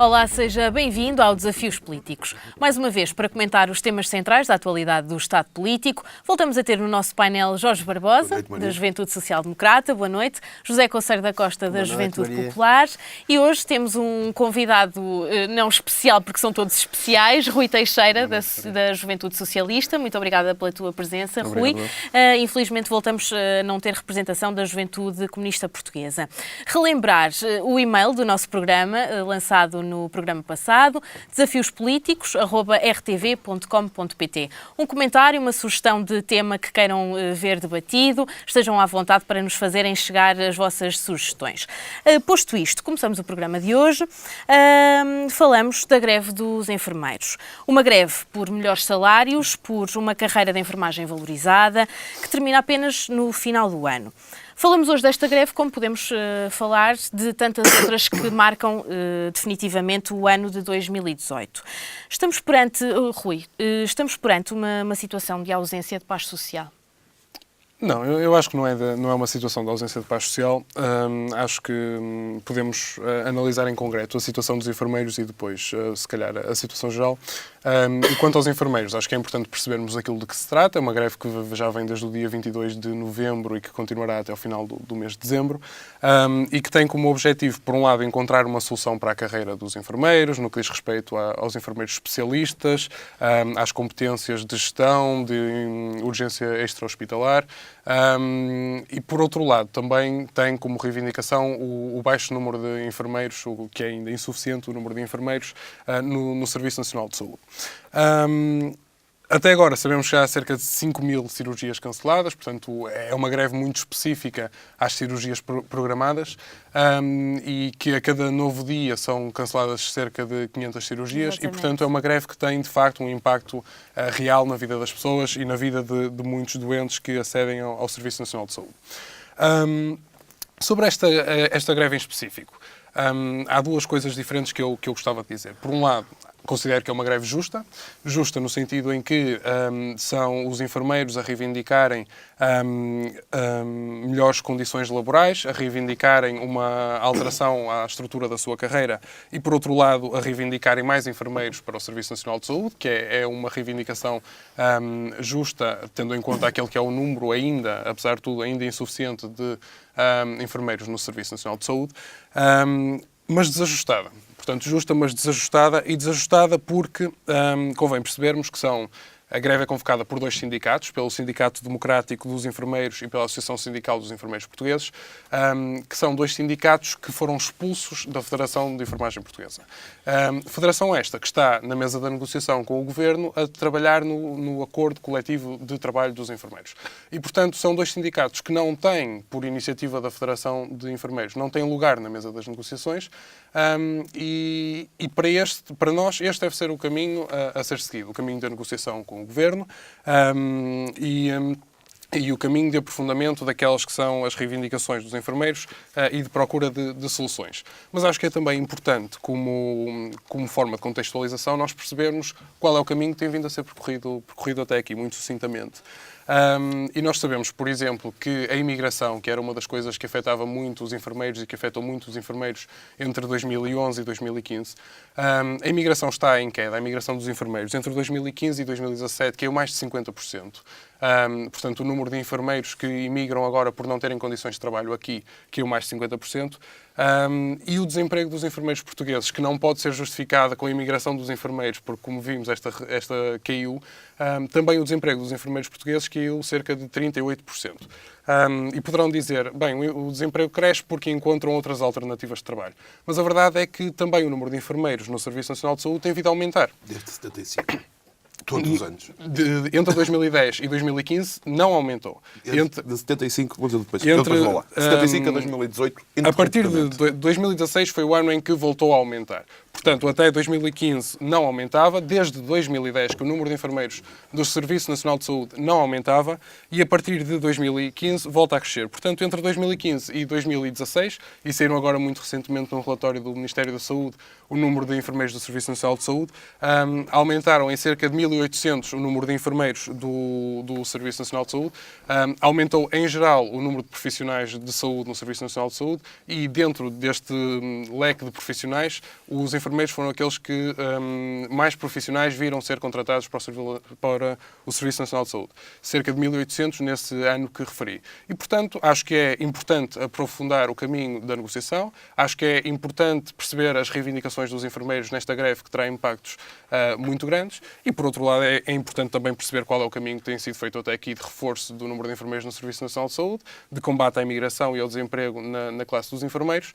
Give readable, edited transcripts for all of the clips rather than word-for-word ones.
Olá, seja bem-vindo ao Desafios Políticos. Mais uma vez, para comentar os temas centrais da atualidade do Estado político, voltamos a ter no nosso painel Jorge Barbosa, da Juventude Social Democrata, boa noite, José Conceiro da Costa, da Juventude Popular, e hoje temos um convidado não especial, porque são todos especiais, Rui Teixeira, da Juventude Socialista. Muito obrigada pela tua presença, Rui. Infelizmente voltamos a não ter representação da Juventude Comunista Portuguesa. Relembrar o e-mail do nosso programa, lançado no programa passado, desafiospoliticos@rtv.com.pt. Um comentário, uma sugestão de tema que queiram ver debatido, estejam à vontade para nos fazerem chegar as vossas sugestões. Posto isto, começamos o programa de hoje. Falamos da greve dos enfermeiros. Uma greve por melhores salários, por uma carreira de enfermagem valorizada, que termina apenas no final do ano. Falamos hoje desta greve, como podemos falar de tantas outras que marcam definitivamente o ano de 2018. Estamos perante, Rui, uma situação de ausência de paz social? Não, eu acho que não é uma situação de ausência de paz social. Acho que podemos analisar em concreto a situação dos enfermeiros e depois, se calhar, a situação geral. E quanto aos enfermeiros, acho que é importante percebermos aquilo de que se trata. É uma greve que já vem desde o dia 22 de novembro e que continuará até ao final do mês de dezembro, e que tem como objetivo, por um lado, encontrar uma solução para a carreira dos enfermeiros, no que diz respeito aos enfermeiros especialistas, às competências de gestão, de urgência extra-hospitalar. E, por outro lado, também tem como reivindicação o baixo número de enfermeiros, o que é ainda insuficiente, o número de enfermeiros no Serviço Nacional de Saúde. Até agora sabemos que há cerca de 5.000 cirurgias canceladas, portanto é uma greve muito específica às cirurgias programadas, e que a cada novo dia são canceladas cerca de 500 cirurgias. Exatamente. E, portanto, é uma greve que tem, de facto, um impacto real na vida das pessoas e na vida de muitos doentes que acedem ao Serviço Nacional de Saúde. Sobre esta greve em específico, há duas coisas diferentes que eu gostava de dizer. Por um lado, considero que é uma greve justa no sentido em que são os enfermeiros a reivindicarem melhores condições laborais, a reivindicarem uma alteração à estrutura da sua carreira e, por outro lado, a reivindicarem mais enfermeiros para o Serviço Nacional de Saúde, que é uma reivindicação justa, tendo em conta aquele que é o número ainda, apesar de tudo, ainda insuficiente de enfermeiros no Serviço Nacional de Saúde, mas desajustada. Portanto, justa, mas desajustada, e desajustada porque convém percebermos que a greve é convocada por dois sindicatos, pelo Sindicato Democrático dos Enfermeiros e pela Associação Sindical dos Enfermeiros Portugueses, que são dois sindicatos que foram expulsos da Federação de Enfermagem Portuguesa. Federação esta que está na mesa da negociação com o Governo a trabalhar no acordo coletivo de trabalho dos enfermeiros. E, portanto, são dois sindicatos que não têm, por iniciativa da Federação de Enfermeiros, não têm lugar na mesa das negociações, e para nós este deve ser o caminho a ser seguido, o caminho da negociação com o Governo, e o caminho de aprofundamento daquelas que são as reivindicações dos enfermeiros e de procura de soluções. Mas acho que é também importante, como forma de contextualização, nós percebermos qual é o caminho que tem vindo a ser percorrido até aqui, muito sucintamente. E nós sabemos, por exemplo, que a imigração, que era uma das coisas que afetava muito os enfermeiros e que afetou muito os enfermeiros entre 2011 e 2015, a imigração está em queda, a imigração dos enfermeiros. Entre 2015 e 2017 caiu mais de 50%. Portanto, o número de enfermeiros que imigram agora por não terem condições de trabalho aqui caiu mais de 50%. E o desemprego dos enfermeiros portugueses, que não pode ser justificado com a imigração dos enfermeiros, porque, como vimos, esta caiu. Também o desemprego dos enfermeiros portugueses caiu cerca de 38%. E poderão dizer, bem, o desemprego cresce porque encontram outras alternativas de trabalho. Mas a verdade é que também o número de enfermeiros no Serviço Nacional de Saúde tem vindo a aumentar. Desde 75. Todos os anos. Entre 2010 e 2015 não aumentou. De 75, vou dizer depois. Vou lá. 75 a 2018. A partir de 2016 foi o ano em que voltou a aumentar. Portanto, até 2015 não aumentava, desde 2010 que o número de enfermeiros do Serviço Nacional de Saúde não aumentava e a partir de 2015 volta a crescer. Portanto, entre 2015 e 2016, e saíram agora muito recentemente num relatório do Ministério da Saúde, o número de enfermeiros do Serviço Nacional de Saúde, aumentaram em cerca de 1.800 o número de enfermeiros do Serviço Nacional de Saúde, aumentou em geral o número de profissionais de saúde no Serviço Nacional de Saúde e dentro deste leque de profissionais, os enfermeiros foram aqueles que mais profissionais viram ser contratados para o Serviço Nacional de Saúde. Cerca de 1.800 nesse ano que referi. E, portanto, acho que é importante aprofundar o caminho da negociação, acho que é importante perceber as reivindicações dos enfermeiros nesta greve que terá impactos muito grandes e, por outro lado, é importante também perceber qual é o caminho que tem sido feito até aqui de reforço do número de enfermeiros no Serviço Nacional de Saúde, de combate à imigração e ao desemprego na classe dos enfermeiros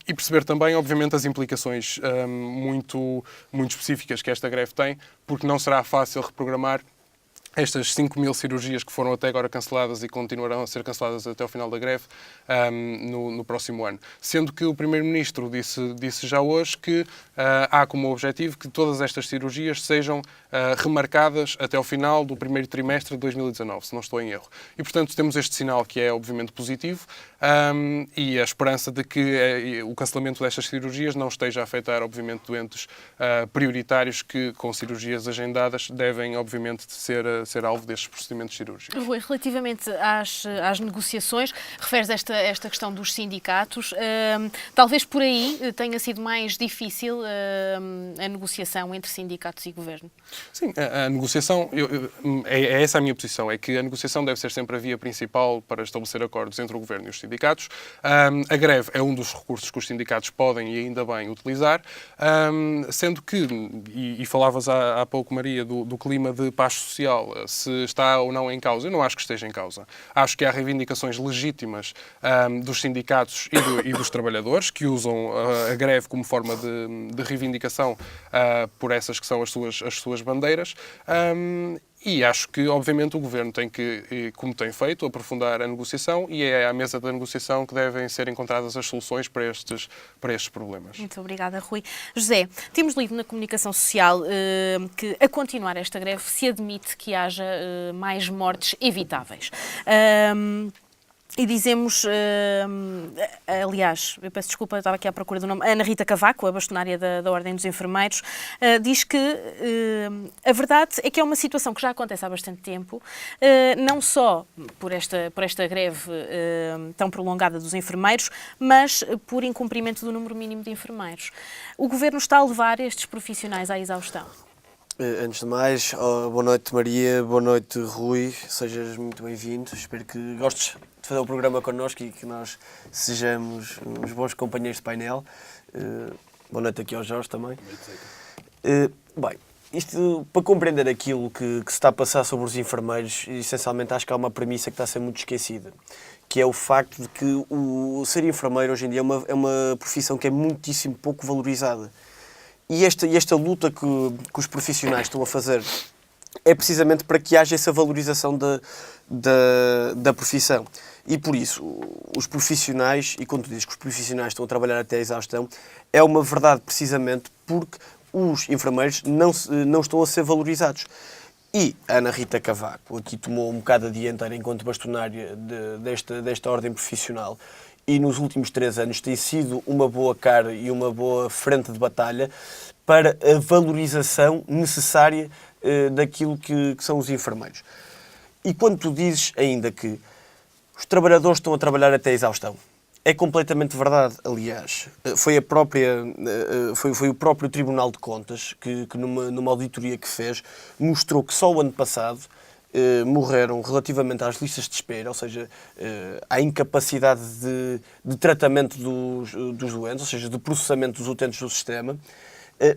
e perceber também, obviamente, as implicações muito específicas que esta greve tem, porque não será fácil reprogramar estas 5.000 cirurgias que foram até agora canceladas e continuarão a ser canceladas até ao final da greve no próximo ano. Sendo que o Primeiro-Ministro disse já hoje que há como objetivo que todas estas cirurgias sejam remarcadas até ao final do primeiro trimestre de 2019, se não estou em erro. E, portanto, temos este sinal que é, obviamente, positivo e a esperança de que o cancelamento destas cirurgias não esteja a afetar, obviamente, doentes prioritários que, com cirurgias agendadas, devem, obviamente, ser alvo destes procedimentos cirúrgicos. Rui, relativamente às negociações, referes esta questão dos sindicatos. Talvez por aí tenha sido mais difícil a negociação entre sindicatos e governo. Sim, a negociação, é essa a minha posição, é que a negociação deve ser sempre a via principal para estabelecer acordos entre o governo e os sindicatos. A greve é um dos recursos que os sindicatos podem e ainda bem utilizar, sendo que, e falavas há pouco, Maria, do clima de paz social, se está ou não em causa. Eu não acho que esteja em causa. Acho que há reivindicações legítimas dos sindicatos e dos trabalhadores que usam a greve como forma de reivindicação por essas que são as suas bandeiras. E acho que, obviamente, o Governo tem que, como tem feito, aprofundar a negociação e é à mesa da negociação que devem ser encontradas as soluções para estes problemas. Muito obrigada, Rui. José, temos lido na comunicação social que, a continuar esta greve, se admite que haja mais mortes evitáveis. E dizemos, aliás, eu peço desculpa, eu estava aqui à procura do nome, Ana Rita Cavaco, a bastonária da Ordem dos Enfermeiros, diz que a verdade é que é uma situação que já acontece há bastante tempo, não só por esta greve tão prolongada dos enfermeiros, mas por incumprimento do número mínimo de enfermeiros. O Governo está a levar estes profissionais à exaustão? Antes de mais, boa noite Maria, boa noite Rui, sejas muito bem-vindo, espero que gostes de fazer o programa connosco e que nós sejamos uns bons companheiros de painel. Boa noite aqui ao Jorge também. Bem, isto para compreender aquilo que se está a passar sobre os enfermeiros, essencialmente acho que há uma premissa que está a ser muito esquecida, que é o facto de que o ser enfermeiro hoje em dia é uma profissão que é muitíssimo pouco valorizada. E esta luta que os profissionais estão a fazer é precisamente para que haja essa valorização da profissão. E por isso, os profissionais, e quando tu dizes que os profissionais estão a trabalhar até a exaustão, é uma verdade precisamente porque os enfermeiros não estão a ser valorizados. E a Ana Rita Cavaco aqui tomou um bocado a dianteira enquanto bastonária desta ordem profissional. E nos últimos 3 anos tem sido uma boa cara e uma boa frente de batalha para a valorização necessária daquilo que são os enfermeiros. E quando tu dizes ainda que os trabalhadores estão a trabalhar até a exaustão, é completamente verdade. Aliás, foi o próprio Tribunal de Contas que numa auditoria que fez, mostrou que só o ano passado morreram relativamente às listas de espera, ou seja, à incapacidade de tratamento dos doentes, ou seja, de processamento dos utentes do sistema,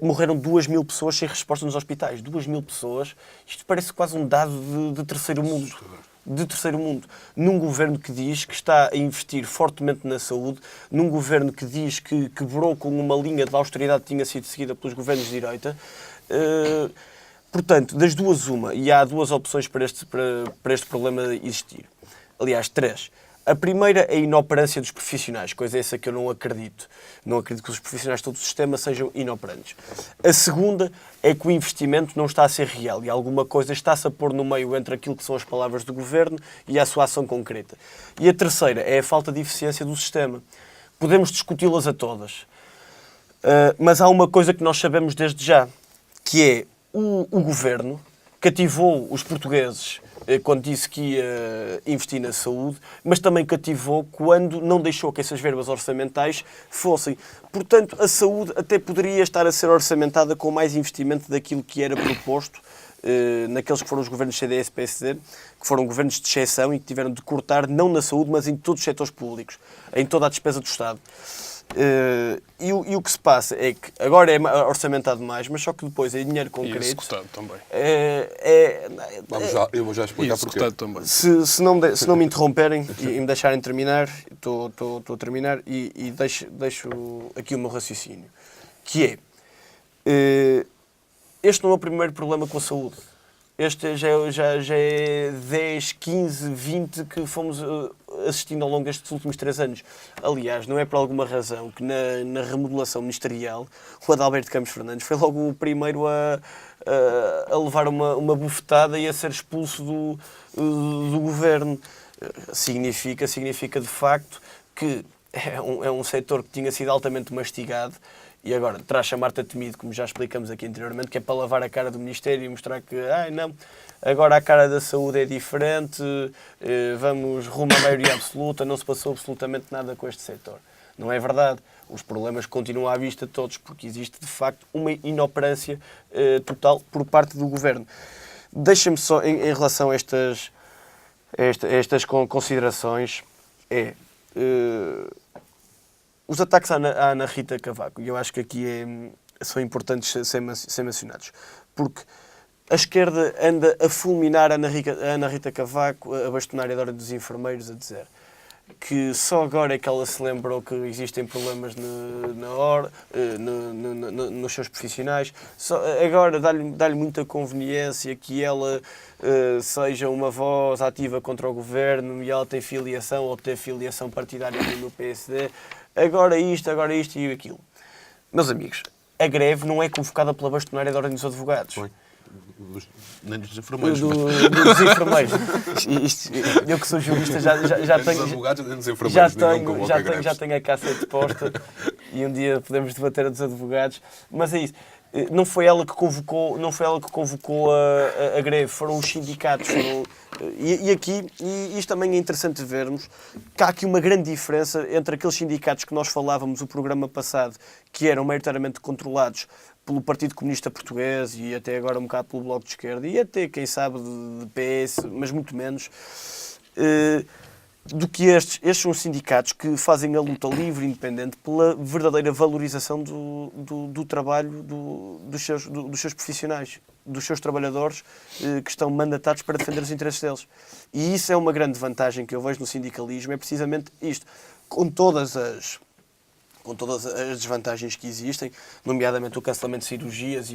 morreram 2.000 pessoas sem resposta nos hospitais. 2.000 pessoas. Isto parece quase um dado de terceiro mundo. De terceiro mundo. Num governo que diz que está a investir fortemente na saúde, num governo que diz que quebrou com uma linha de austeridade que tinha sido seguida pelos governos de direita. Portanto, das duas, uma, e há 2 opções para este problema existir. Aliás, 3. A primeira é a inoperância dos profissionais, coisa essa que eu não acredito. Não acredito que os profissionais de todo o sistema sejam inoperantes. A segunda é que o investimento não está a ser real e alguma coisa está-se a pôr no meio entre aquilo que são as palavras do governo e a sua ação concreta. E a terceira é a falta de eficiência do sistema. Podemos discuti-las a todas, mas há uma coisa que nós sabemos desde já, que é o governo cativou os portugueses quando disse que ia investir na saúde, mas também cativou quando não deixou que essas verbas orçamentais fossem. Portanto, a saúde até poderia estar a ser orçamentada com mais investimento daquilo que era proposto naqueles que foram os governos CDS-PSD, que foram governos de exceção e que tiveram de cortar não na saúde, mas em todos os setores públicos, em toda a despesa do Estado. E o que se passa é que agora é orçamentado mais, mas só que depois é dinheiro concreto. E executado também. Eu vou já explicar porquê. Também. Se não me interromperem e me deixarem terminar, estou a terminar e deixo aqui o meu raciocínio, que é, este não é o primeiro problema com a saúde. Este já é 10, 15, 20 que fomos assistindo ao longo destes últimos 3 anos. Aliás, não é por alguma razão que na remodelação ministerial o Adalberto Campos Fernandes foi logo o primeiro a levar uma bufetada e a ser expulso do governo. Significa de facto que é um setor que tinha sido altamente mastigado. E agora traz a Marta Temido, como já explicamos aqui anteriormente, que é para lavar a cara do Ministério e mostrar que, não, agora a cara da saúde é diferente, vamos rumo à maioria absoluta, não se passou absolutamente nada com este setor. Não é verdade. Os problemas continuam à vista de todos, porque existe, de facto, uma inoperância total por parte do Governo. Deixa-me só, em relação a estas considerações, os ataques à Ana Rita Cavaco, e eu acho que aqui são importantes ser mencionados, porque a esquerda anda a fulminar a Ana Rita Cavaco, a bastonária da Ordem dos Enfermeiros, a dizer que só agora é que ela se lembrou que existem problemas nos seus profissionais. Agora dá-lhe muita conveniência que ela seja uma voz ativa contra o governo e ela tem filiação ou tem filiação partidária no PSD. Agora isto e aquilo. Meus amigos, a greve não é convocada pela bastonária da Ordem dos Advogados. Nem dos enfermeiros. Dos enfermeiros. Eu que sou jurista já tenho... advogados, nem dos enfermeiros. Já tenho a cassete posta e um dia podemos debater a dos advogados. Mas é isso. Não foi ela que convocou a greve, foram os sindicatos. E isto também é interessante vermos que há aqui uma grande diferença entre aqueles sindicatos que nós falávamos no programa passado, que eram maioritariamente controlados pelo Partido Comunista Português e até agora um bocado pelo Bloco de Esquerda e até, quem sabe, de PS, mas muito menos, do que estes. Estes são sindicatos que fazem a luta livre e independente pela verdadeira valorização do trabalho dos seus profissionais, dos seus trabalhadores que estão mandatados para defender os interesses deles. E isso é uma grande vantagem que eu vejo no sindicalismo, é precisamente isto. Com todas as desvantagens que existem, nomeadamente o cancelamento de cirurgias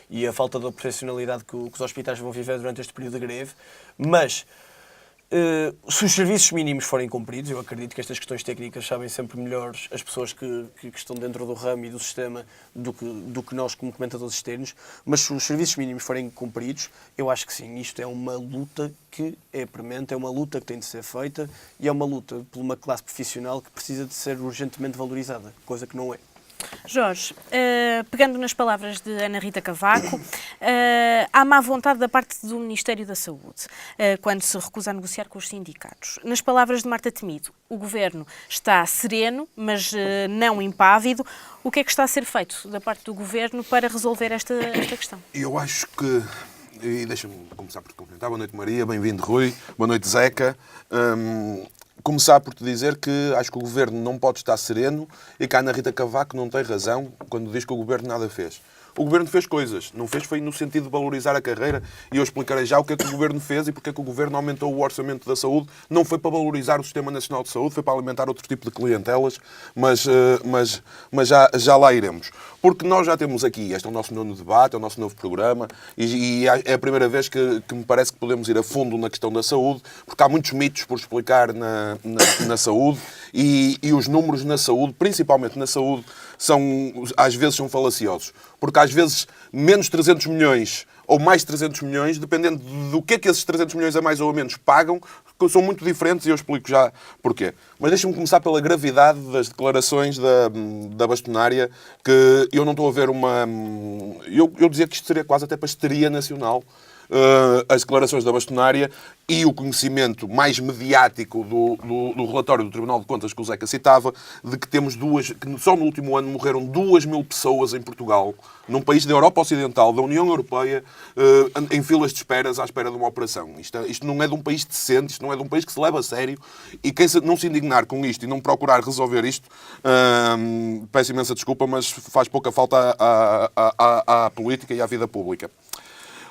e a falta de profissionalidade que os hospitais vão viver durante este período de greve, mas se os serviços mínimos forem cumpridos, eu acredito que estas questões técnicas sabem sempre melhores as pessoas que estão dentro do ramo e do sistema do que nós como comentadores externos, mas se os serviços mínimos forem cumpridos, eu acho que sim, isto é uma luta que é premente, é uma luta que tem de ser feita e é uma luta por uma classe profissional que precisa de ser urgentemente valorizada, coisa que não é. Jorge, pegando nas palavras de Ana Rita Cavaco, há má vontade da parte do Ministério da Saúde, quando se recusa a negociar com os sindicatos. Nas palavras de Marta Temido, o Governo está sereno, mas não impávido. O que é que está a ser feito da parte do Governo para resolver esta questão? Eu acho que... E deixa-me começar por te cumprimentar. Boa noite, Maria. Bem-vindo, Rui. Boa noite, Zeca. Começar por te dizer que acho que o Governo não pode estar sereno e que a Ana Rita Cavaco não tem razão quando diz que o Governo nada fez. O Governo fez coisas. Não fez foi no sentido de valorizar a carreira e eu explicarei já o que é que o Governo fez e porque é que o Governo aumentou o orçamento da saúde. Não foi para valorizar o Sistema Nacional de Saúde, foi para alimentar outro tipo de clientelas, mas já lá iremos. Porque nós já temos aqui, este é o nosso novo debate, é o nosso novo programa e é a primeira vez que me parece que podemos ir a fundo na questão da saúde, porque há muitos mitos por explicar na saúde e os números na saúde, principalmente na saúde, às vezes são falaciosos. Porque às vezes menos 300 milhões ou mais 300 milhões, dependendo do que é que esses 300 milhões a mais ou a menos pagam, são muito diferentes e eu explico já porquê. Mas deixa-me começar pela gravidade das declarações da bastonária, que eu não estou a ver uma... Eu dizia que isto seria quase até para histeria nacional, as declarações da bastonária e o conhecimento mais mediático do relatório do Tribunal de Contas que o Zeca citava, de que temos que só no último ano morreram 2.000 pessoas em Portugal, num país da Europa Ocidental, da União Europeia, em filas de esperas à espera de uma operação. Isto não é de um país decente, isto não é de um país que se leva a sério, e quem não se indignar com isto e não procurar resolver isto, peço imensa desculpa, mas faz pouca falta à política e à vida pública.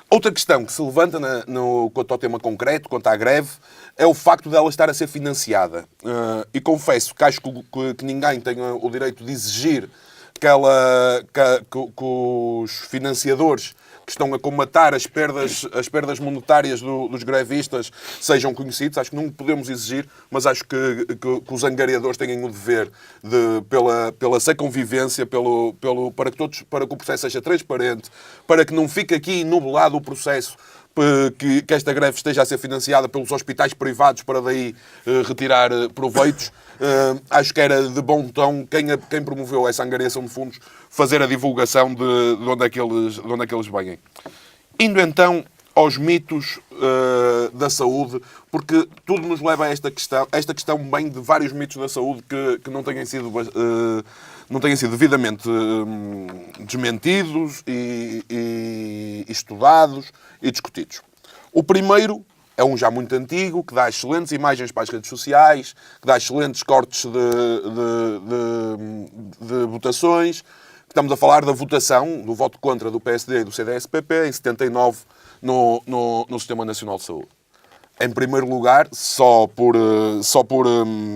Outra questão que se levanta quanto ao tema concreto, quanto à greve, é o facto dela estar a ser financiada. E confesso que acho que ninguém tem o direito de exigir que os financiadores que estão a comatar as perdas monetárias dos grevistas sejam conhecidos. Acho que não podemos exigir, mas acho que os angariadores têm o dever pela sã convivência, para que o processo seja transparente, para que não fique aqui nublado o processo, que esta greve esteja a ser financiada pelos hospitais privados para daí retirar proveitos. Acho que era de bom tom quem promoveu essa angariação de fundos fazer a divulgação de onde é que eles vêm. Indo então aos mitos da saúde, porque tudo nos leva a esta questão. Esta questão vem de vários mitos da saúde que não tenham sido devidamente desmentidos e estudados e discutidos. O primeiro é um já muito antigo, que dá excelentes imagens para as redes sociais, que dá excelentes cortes de votações. Estamos a falar da votação, do voto contra do PSD e do CDS-PP em 79 no Sistema Nacional de Saúde. Em primeiro lugar, só por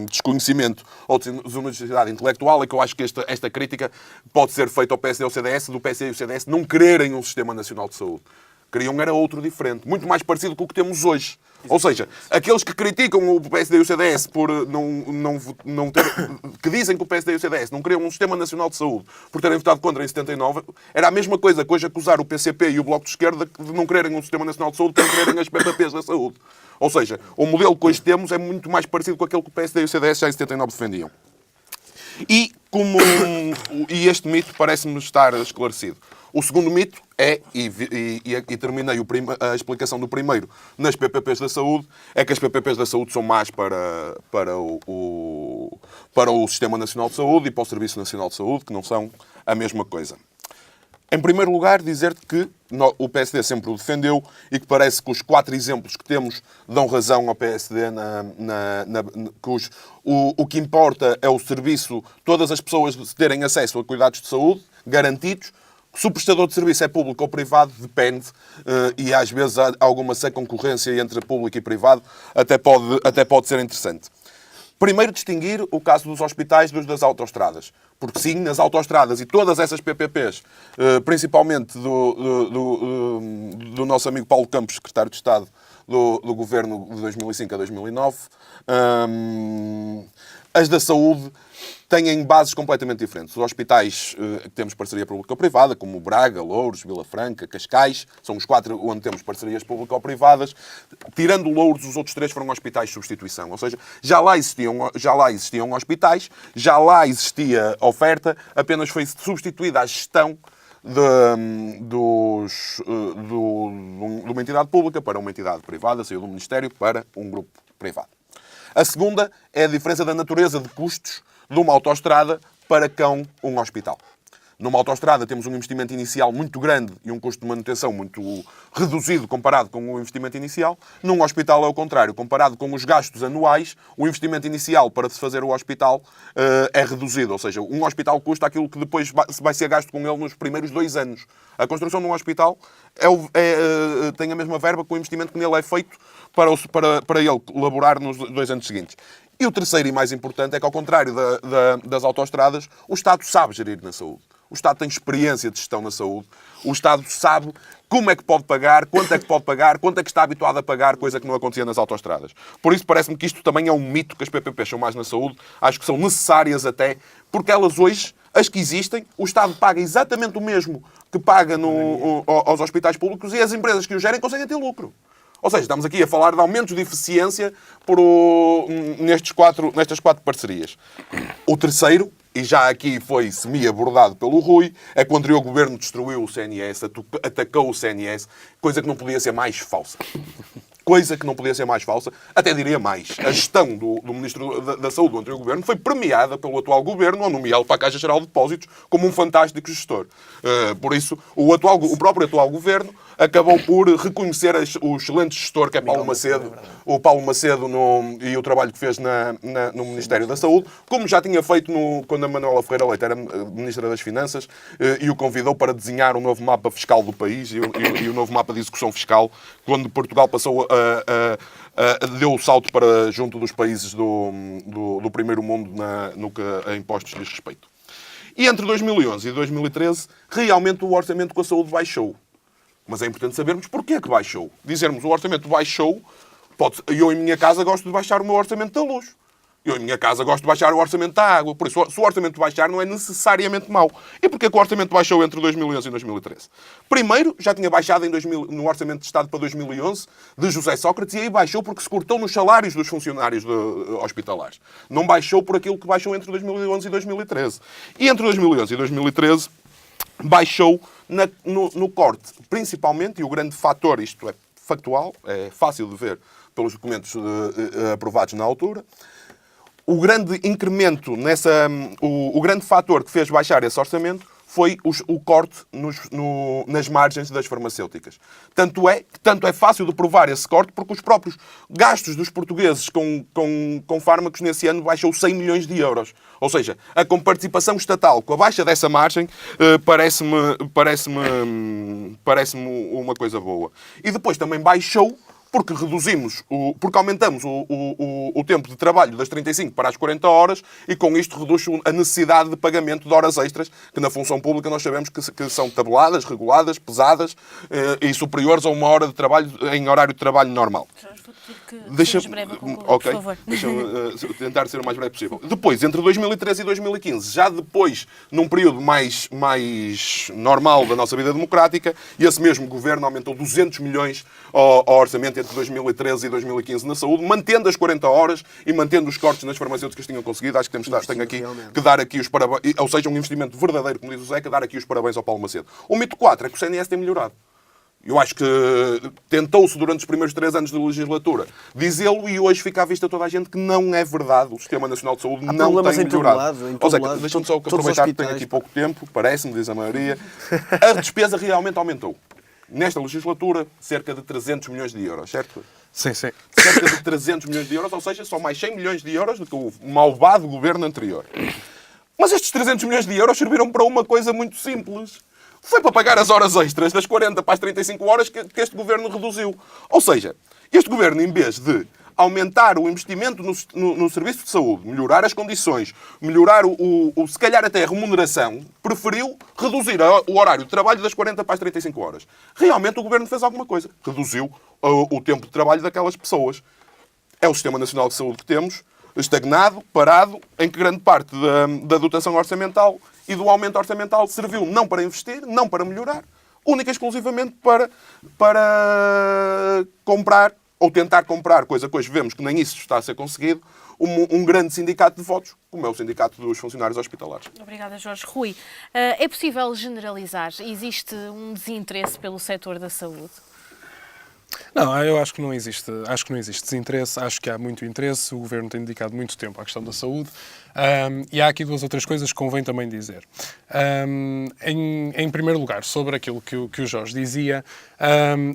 desconhecimento ou desonestidade intelectual, é que eu acho que esta crítica pode ser feita ao PSD e ao CDS, do PSD e o CDS não quererem um Sistema Nacional de Saúde. Queriam era outro diferente, muito mais parecido com o que temos hoje. Ou seja, aqueles que criticam o PSD e o CDS por não ter... que dizem que o PSD e o CDS não queriam um Sistema Nacional de Saúde por terem votado contra em 79, era a mesma coisa que hoje acusar o PCP e o Bloco de Esquerda de não quererem um Sistema Nacional de Saúde por não quererem as PPPs da saúde. Ou seja, o modelo que hoje temos é muito mais parecido com aquele que o PSD e o CDS já em 79 defendiam. E este mito parece-me estar esclarecido. O segundo mito é, e terminei a explicação do primeiro nas PPPs da saúde, é que as PPPs da saúde são más para o Sistema Nacional de Saúde e para o Serviço Nacional de Saúde, que não são a mesma coisa. Em primeiro lugar, dizer-te que o PSD sempre o defendeu e que parece que os 4 exemplos que temos dão razão ao PSD o que importa é o serviço, todas as pessoas terem acesso a cuidados de saúde garantidos. Se o prestador de serviço é público ou privado, depende, e às vezes há alguma sã concorrência entre público e privado, até pode ser interessante. Primeiro, distinguir o caso dos hospitais dos das autoestradas. Porque sim, nas autoestradas e todas essas PPPs, principalmente do nosso amigo Paulo Campos, secretário de Estado do governo de 2005 a 2009, as da saúde têm bases completamente diferentes. Os hospitais que temos parceria público-privada, como Braga, Louros, Vila Franca, Cascais, são os 4 onde temos parcerias público-privadas. Tirando Louros, os outros 3 foram hospitais de substituição. Ou seja, já lá existiam hospitais, já lá existia oferta, apenas foi substituída a gestão de uma entidade pública para uma entidade privada, saiu do Ministério para um grupo privado. A segunda é a diferença da natureza de custos de uma autoestrada para um hospital. Numa autoestrada temos um investimento inicial muito grande e um custo de manutenção muito reduzido comparado com o investimento inicial. Num hospital é o contrário. Comparado com os gastos anuais, o investimento inicial para se fazer o hospital é reduzido. Ou seja, um hospital custa aquilo que depois vai ser gasto com ele nos primeiros 2 anos. A construção de um hospital tem a mesma verba que o investimento que nele é feito para ele laborar nos 2 anos seguintes. E o terceiro e mais importante é que, ao contrário das autoestradas, o Estado sabe gerir na saúde. O Estado tem experiência de gestão na saúde. O Estado sabe como é que pode pagar, quanto é que pode pagar, quanto é que está habituado a pagar, coisa que não acontecia nas autoestradas. Por isso parece-me que isto também é um mito, que as PPPs são mais na saúde. Acho que são necessárias até, porque elas hoje, as que existem, o Estado paga exatamente o mesmo que paga aos hospitais públicos e as empresas que o gerem conseguem ter lucro. Ou seja, estamos aqui a falar de aumentos de eficiência nestas 4 parcerias. O terceiro e já aqui foi semi-abordado pelo Rui, é que o anterior governo destruiu o CNS, atacou o CNS, coisa que não podia ser mais falsa. Coisa que não podia ser mais falsa, até diria mais. A gestão do Ministro da Saúde do anterior governo foi premiada pelo atual governo ao nomeá-lo para a Caixa Geral de Depósitos como um fantástico gestor. Por isso, o próprio atual governo acabou por reconhecer o excelente gestor que é Paulo Macedo, o Paulo Macedo e o trabalho que fez no Ministério da Saúde, como já tinha feito quando a Manuela Ferreira Leite era Ministra das Finanças e o convidou para desenhar um novo mapa fiscal do país e o novo mapa de execução fiscal, quando Portugal passou deu o salto para junto dos países do primeiro mundo no que a impostos diz respeito. E entre 2011 e 2013, realmente o orçamento com a saúde baixou. Mas é importante sabermos porquê que baixou. Dizermos o orçamento baixou, eu em minha casa gosto de baixar o meu orçamento da luz. Eu em minha casa gosto de baixar o orçamento da água. Por isso, se o orçamento baixar, não é necessariamente mau. E porquê que o orçamento baixou entre 2011 e 2013? Primeiro, já tinha baixado no Orçamento de Estado para 2011 de José Sócrates, e aí baixou porque se cortou nos salários dos funcionários hospitalares. Não baixou por aquilo que baixou entre 2011 e 2013. E entre 2011 e 2013, baixou no corte, principalmente, e o grande fator, isto é factual, é fácil de ver pelos documentos aprovados na altura, o grande incremento, o grande fator que fez baixar esse orçamento foi o corte nas margens das farmacêuticas. Tanto é fácil de provar esse corte porque os próprios gastos dos portugueses com fármacos nesse ano baixou 100 milhões de euros. Ou seja, a comparticipação estatal com a baixa dessa margem parece-me uma coisa boa. E depois também baixou porque aumentamos o tempo de trabalho das 35 para as 40 horas e com isto reduz a necessidade de pagamento de horas extras, que na função pública nós sabemos que são tabeladas, reguladas, pesadas e superiores a uma hora de trabalho em horário de trabalho normal. Deixa-me por favor. Deixa-me tentar ser o mais breve possível. Depois, entre 2013 e 2015, já depois, num período mais normal da nossa vida democrática, esse mesmo governo aumentou 200 milhões ao orçamento entre 2013 e 2015 na saúde, mantendo as 40 horas e mantendo os cortes nas farmacêuticas que tinham conseguido. Acho que tenho aqui que dar aqui os parabéns, ou seja, um investimento verdadeiro, como diz o Zeca, dar aqui os parabéns ao Paulo Macedo. O mito 4 é que o CNS tem melhorado. Eu acho que tentou-se durante os primeiros 3 anos de legislatura dizê-lo e hoje fica à vista toda a gente que não é verdade. O Sistema Nacional de Saúde não tem melhorado. Deixa-me só aproveitar que tenho aqui pouco tempo, parece-me, diz a maioria. A despesa realmente aumentou. Nesta legislatura, cerca de 300 milhões de euros, certo? Sim, sim. Cerca de 300 milhões de euros, ou seja, são mais 100 milhões de euros do que o malvado governo anterior. Mas estes 300 milhões de euros serviram para uma coisa muito simples. Foi para pagar as horas extras das 40 para as 35 horas que este governo reduziu. Ou seja, este governo, em vez de aumentar o investimento no serviço de saúde, melhorar as condições, melhorar se calhar até a remuneração, preferiu reduzir o horário de trabalho das 40 para as 35 horas. Realmente o governo fez alguma coisa. Reduziu o tempo de trabalho daquelas pessoas. É o Sistema Nacional de Saúde que temos, estagnado, parado, em que grande parte da dotação orçamental e do aumento orçamental serviu não para investir, não para melhorar, única e exclusivamente para comprar ou tentar comprar, coisa que hoje vemos que nem isso está a ser conseguido, um grande sindicato de votos, como é o Sindicato dos Funcionários Hospitalares. Obrigada, Jorge. Rui, é possível generalizar? Existe um desinteresse pelo setor da saúde? Não, eu acho que não existe desinteresse, acho que há muito interesse, o Governo tem dedicado muito tempo à questão da saúde e há aqui 2 outras coisas que convém também dizer. Em primeiro lugar, sobre aquilo que o Jorge dizia,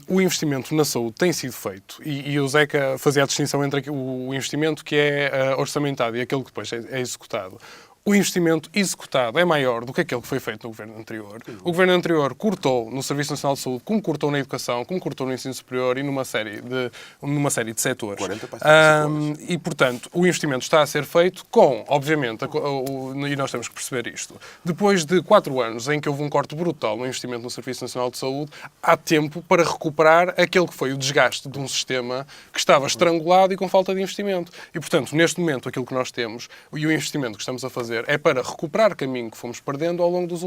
o investimento na saúde tem sido feito e o Zeca fazia a distinção entre o investimento que é orçamentado e aquele que depois é executado. O investimento executado é maior do que aquele que foi feito no governo anterior. O governo anterior cortou no Serviço Nacional de Saúde, como cortou na educação, como cortou no ensino superior e numa série de setores. 40 para 35 e, portanto, o investimento está a ser feito com, obviamente, e nós temos que perceber isto, depois de 4 anos em que houve um corte brutal no investimento no Serviço Nacional de Saúde, há tempo para recuperar aquele que foi o desgaste de um sistema que estava estrangulado e com falta de investimento. E, portanto, neste momento, aquilo que nós temos e o investimento que estamos a fazer é para recuperar caminho que fomos perdendo ao longo dos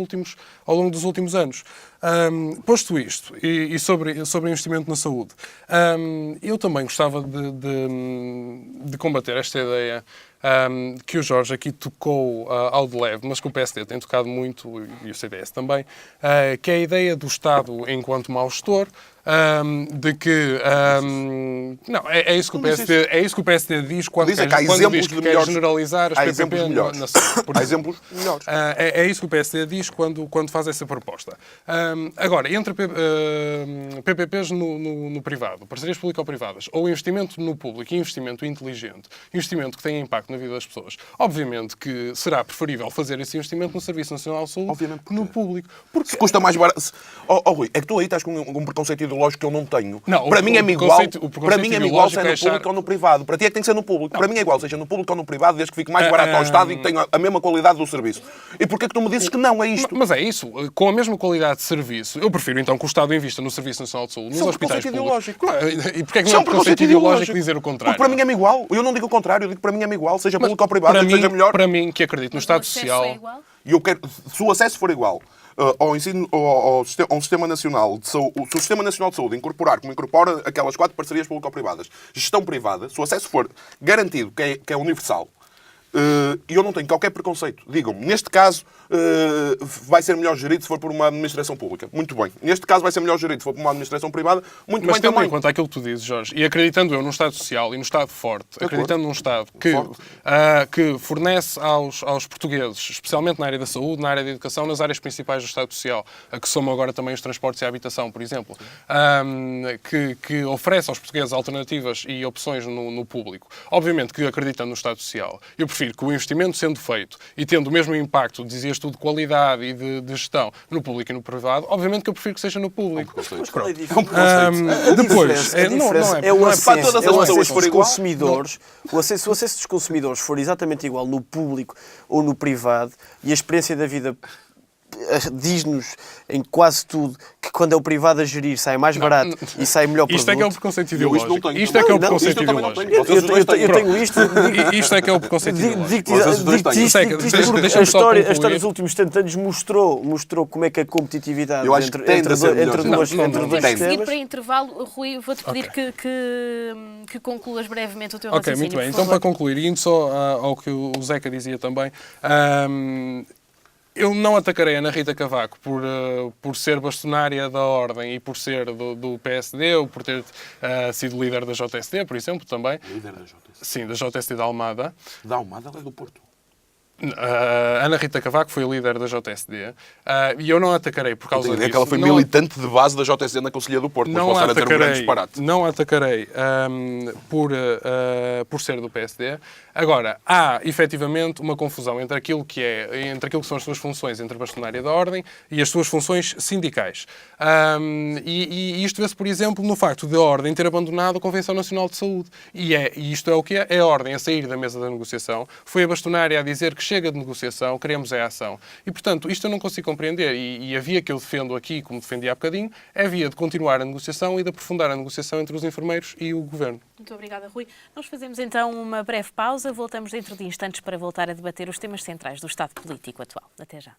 últimos anos. Posto isto, e sobre investimento na saúde, eu também gostava de combater esta ideia que o Jorge aqui tocou ao de leve, mas que o PSD tem tocado muito, e o CDS também, que é a ideia do Estado enquanto mau gestor, de que não, é isso que o PSD diz quando diz que quer generalizar as PPP na saúde. Há exemplos melhores. É isso que o PSD diz quando faz essa proposta. Agora, entre PPPs no privado, parcerias público-privadas, ou investimento no público e investimento inteligente, investimento que tenha impacto na vida das pessoas, obviamente que será preferível fazer esse investimento no Serviço Nacional de Saúde no público. Porque se custa mais barato. Rui, é que tu aí estás com um preconceito ideológico que eu não tenho. Não, para mim é-me igual, se é no achar... público ou no privado. Para ti é que tem que ser no público. Não. Para mim é igual, seja no público ou no privado, desde que fique mais barato ao Estado e que tenha a mesma qualidade do serviço. E porquê é que tu me dizes que não é isto? Mas é isso. Com a mesma qualidade de serviço, eu prefiro então que o Estado invista no Serviço Nacional de Saúde, nos hospitais públicos. E porquê é que não é um preconceito ideológico dizer o contrário? Porque para mim é-me igual. Eu não digo o contrário, eu digo que para mim é-me igual, seja público ou privado, seja melhor. Para mim, que acredito no Estado Social... E eu quero, se o acesso for igual ao ensino, ao Sistema Nacional de Saúde, se o Sistema Nacional de Saúde incorporar, como incorpora aquelas 4 parcerias público-privadas, gestão privada, se o acesso for garantido, que é universal, e eu não tenho qualquer preconceito. Digam-me, neste caso vai ser melhor gerido se for por uma administração pública. Muito bem. Neste caso vai ser melhor gerido se for por uma administração privada. Muito bem também. Mas tendo em conta aquilo que tu dizes, Jorge, e acreditando eu num Estado social e num Estado forte, acreditando num Estado que fornece aos portugueses, especialmente na área da saúde, na área da educação, nas áreas principais do Estado social, a que somam agora também os transportes e a habitação, por exemplo, que oferece aos portugueses alternativas e opções no público. Obviamente que acreditando no Estado social, eu prefiro que o investimento sendo feito e tendo o mesmo impacto, dizias tu, de qualidade e de gestão no público e no privado, obviamente que eu prefiro que seja no público. Depois, é o acesso dos consumidores. O acesso dos consumidores for exatamente igual no público ou no privado e a experiência da vida diz-nos em quase tudo que quando é o privado a gerir sai mais barato e sai melhor produto. Isto é que é o preconceito ideológico. Isto é que é o preconceito ideológico. Eu tenho isto. Isto é que é o preconceito ideológico. A história dos últimos 70 anos mostrou como é que a competitividade entre dois sistemas. Para intervalo, Rui, vou-te pedir que concluas brevemente o teu raciocínio. Ok, muito bem. Então, para concluir, indo só ao que o Zeca dizia também, eu não atacarei a Ana Rita Cavaco por ser bastonária da Ordem e por ser do PSD ou por ter sido líder da JSD, por exemplo, também. Líder da JSD? Sim, da JSD da Almada. Da Almada ou é do Porto? Ana Rita Cavaco foi líder da JSD e eu não atacarei por causa disso. É que ela foi militante de base da JSD na Conselhia do Porto. Não atacarei por ser do PSD. Agora, há efetivamente uma confusão entre aquilo que são as suas funções entre a bastonária da Ordem e as suas funções sindicais. E isto vê-se, por exemplo, no facto de a Ordem ter abandonado a Convenção Nacional de Saúde. E isto é o que é? É a Ordem a sair da mesa da negociação. Foi a bastonária a dizer que chega de negociação, queremos a ação. E, portanto, isto eu não consigo compreender. E a via que eu defendo aqui, como defendi há bocadinho, é a via de continuar a negociação e de aprofundar a negociação entre os enfermeiros e o Governo. Muito obrigada, Rui. Nós fazemos então uma breve pausa. Voltamos dentro de instantes para voltar a debater os temas centrais do Estado político atual. Até já.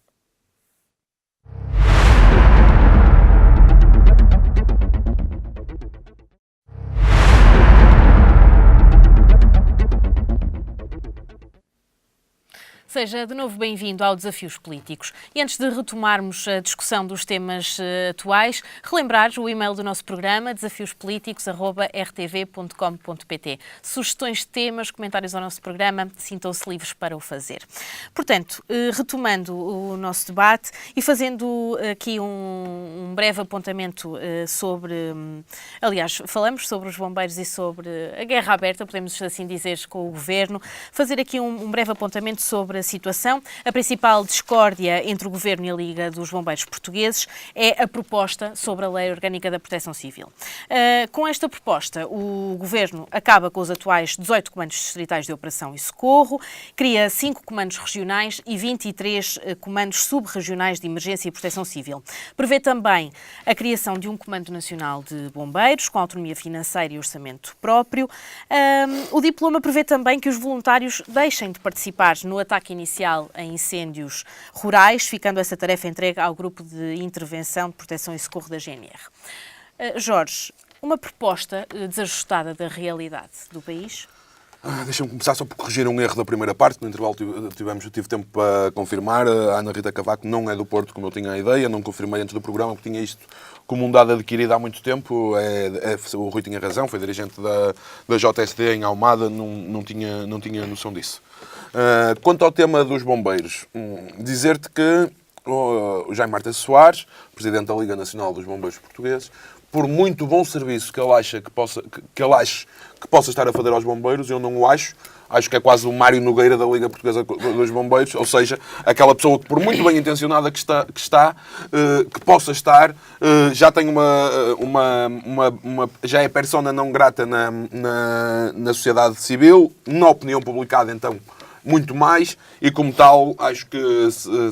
Seja de novo bem-vindo ao Desafios Políticos. E antes de retomarmos a discussão dos temas atuais, relembrar o e-mail do nosso programa, desafiospoliticos@rtv.com.pt. Sugestões de temas, comentários ao nosso programa, sintam-se livres para o fazer. Portanto, retomando o nosso debate e fazendo aqui um breve apontamento sobre... Aliás, falamos sobre os bombeiros e sobre a guerra aberta, podemos assim dizer, com o Governo. Fazer aqui um breve apontamento sobre a situação. A principal discórdia entre o Governo e a Liga dos Bombeiros Portugueses é a proposta sobre a Lei Orgânica da Proteção Civil. Com esta proposta, o Governo acaba com os atuais 18 comandos distritais de operação e socorro, cria 5 comandos regionais e 23 comandos sub-regionais de emergência e proteção civil. Prevê também a criação de um Comando Nacional de Bombeiros, com autonomia financeira e orçamento próprio. O diploma prevê também que os voluntários deixem de participar no ataque inicial em incêndios rurais, ficando essa tarefa entregue ao Grupo de Intervenção de Proteção e Socorro da GNR. Jorge, uma proposta desajustada da realidade do país? Deixa-me começar só por corrigir um erro da primeira parte. No intervalo tive tempo para confirmar. A Ana Rita Cavaco não é do Porto, como eu tinha a ideia. Não confirmei antes do programa, porque tinha isto como um dado adquirido há muito tempo. O Rui tinha razão, foi dirigente da JSD em Almada, não tinha noção disso. Quanto ao tema dos bombeiros, dizer-te que o Jaime Marta Soares, presidente da Liga Nacional dos Bombeiros Portugueses, por muito bom serviço que ele acha que possa estar a fazer aos bombeiros, eu não o acho. Acho que é quase o Mário Nogueira da Liga Portuguesa dos Bombeiros, ou seja, aquela pessoa que, por muito bem intencionada que possa estar, já tem já é persona não grata na sociedade civil, na opinião publicada, então, muito mais, e como tal, acho que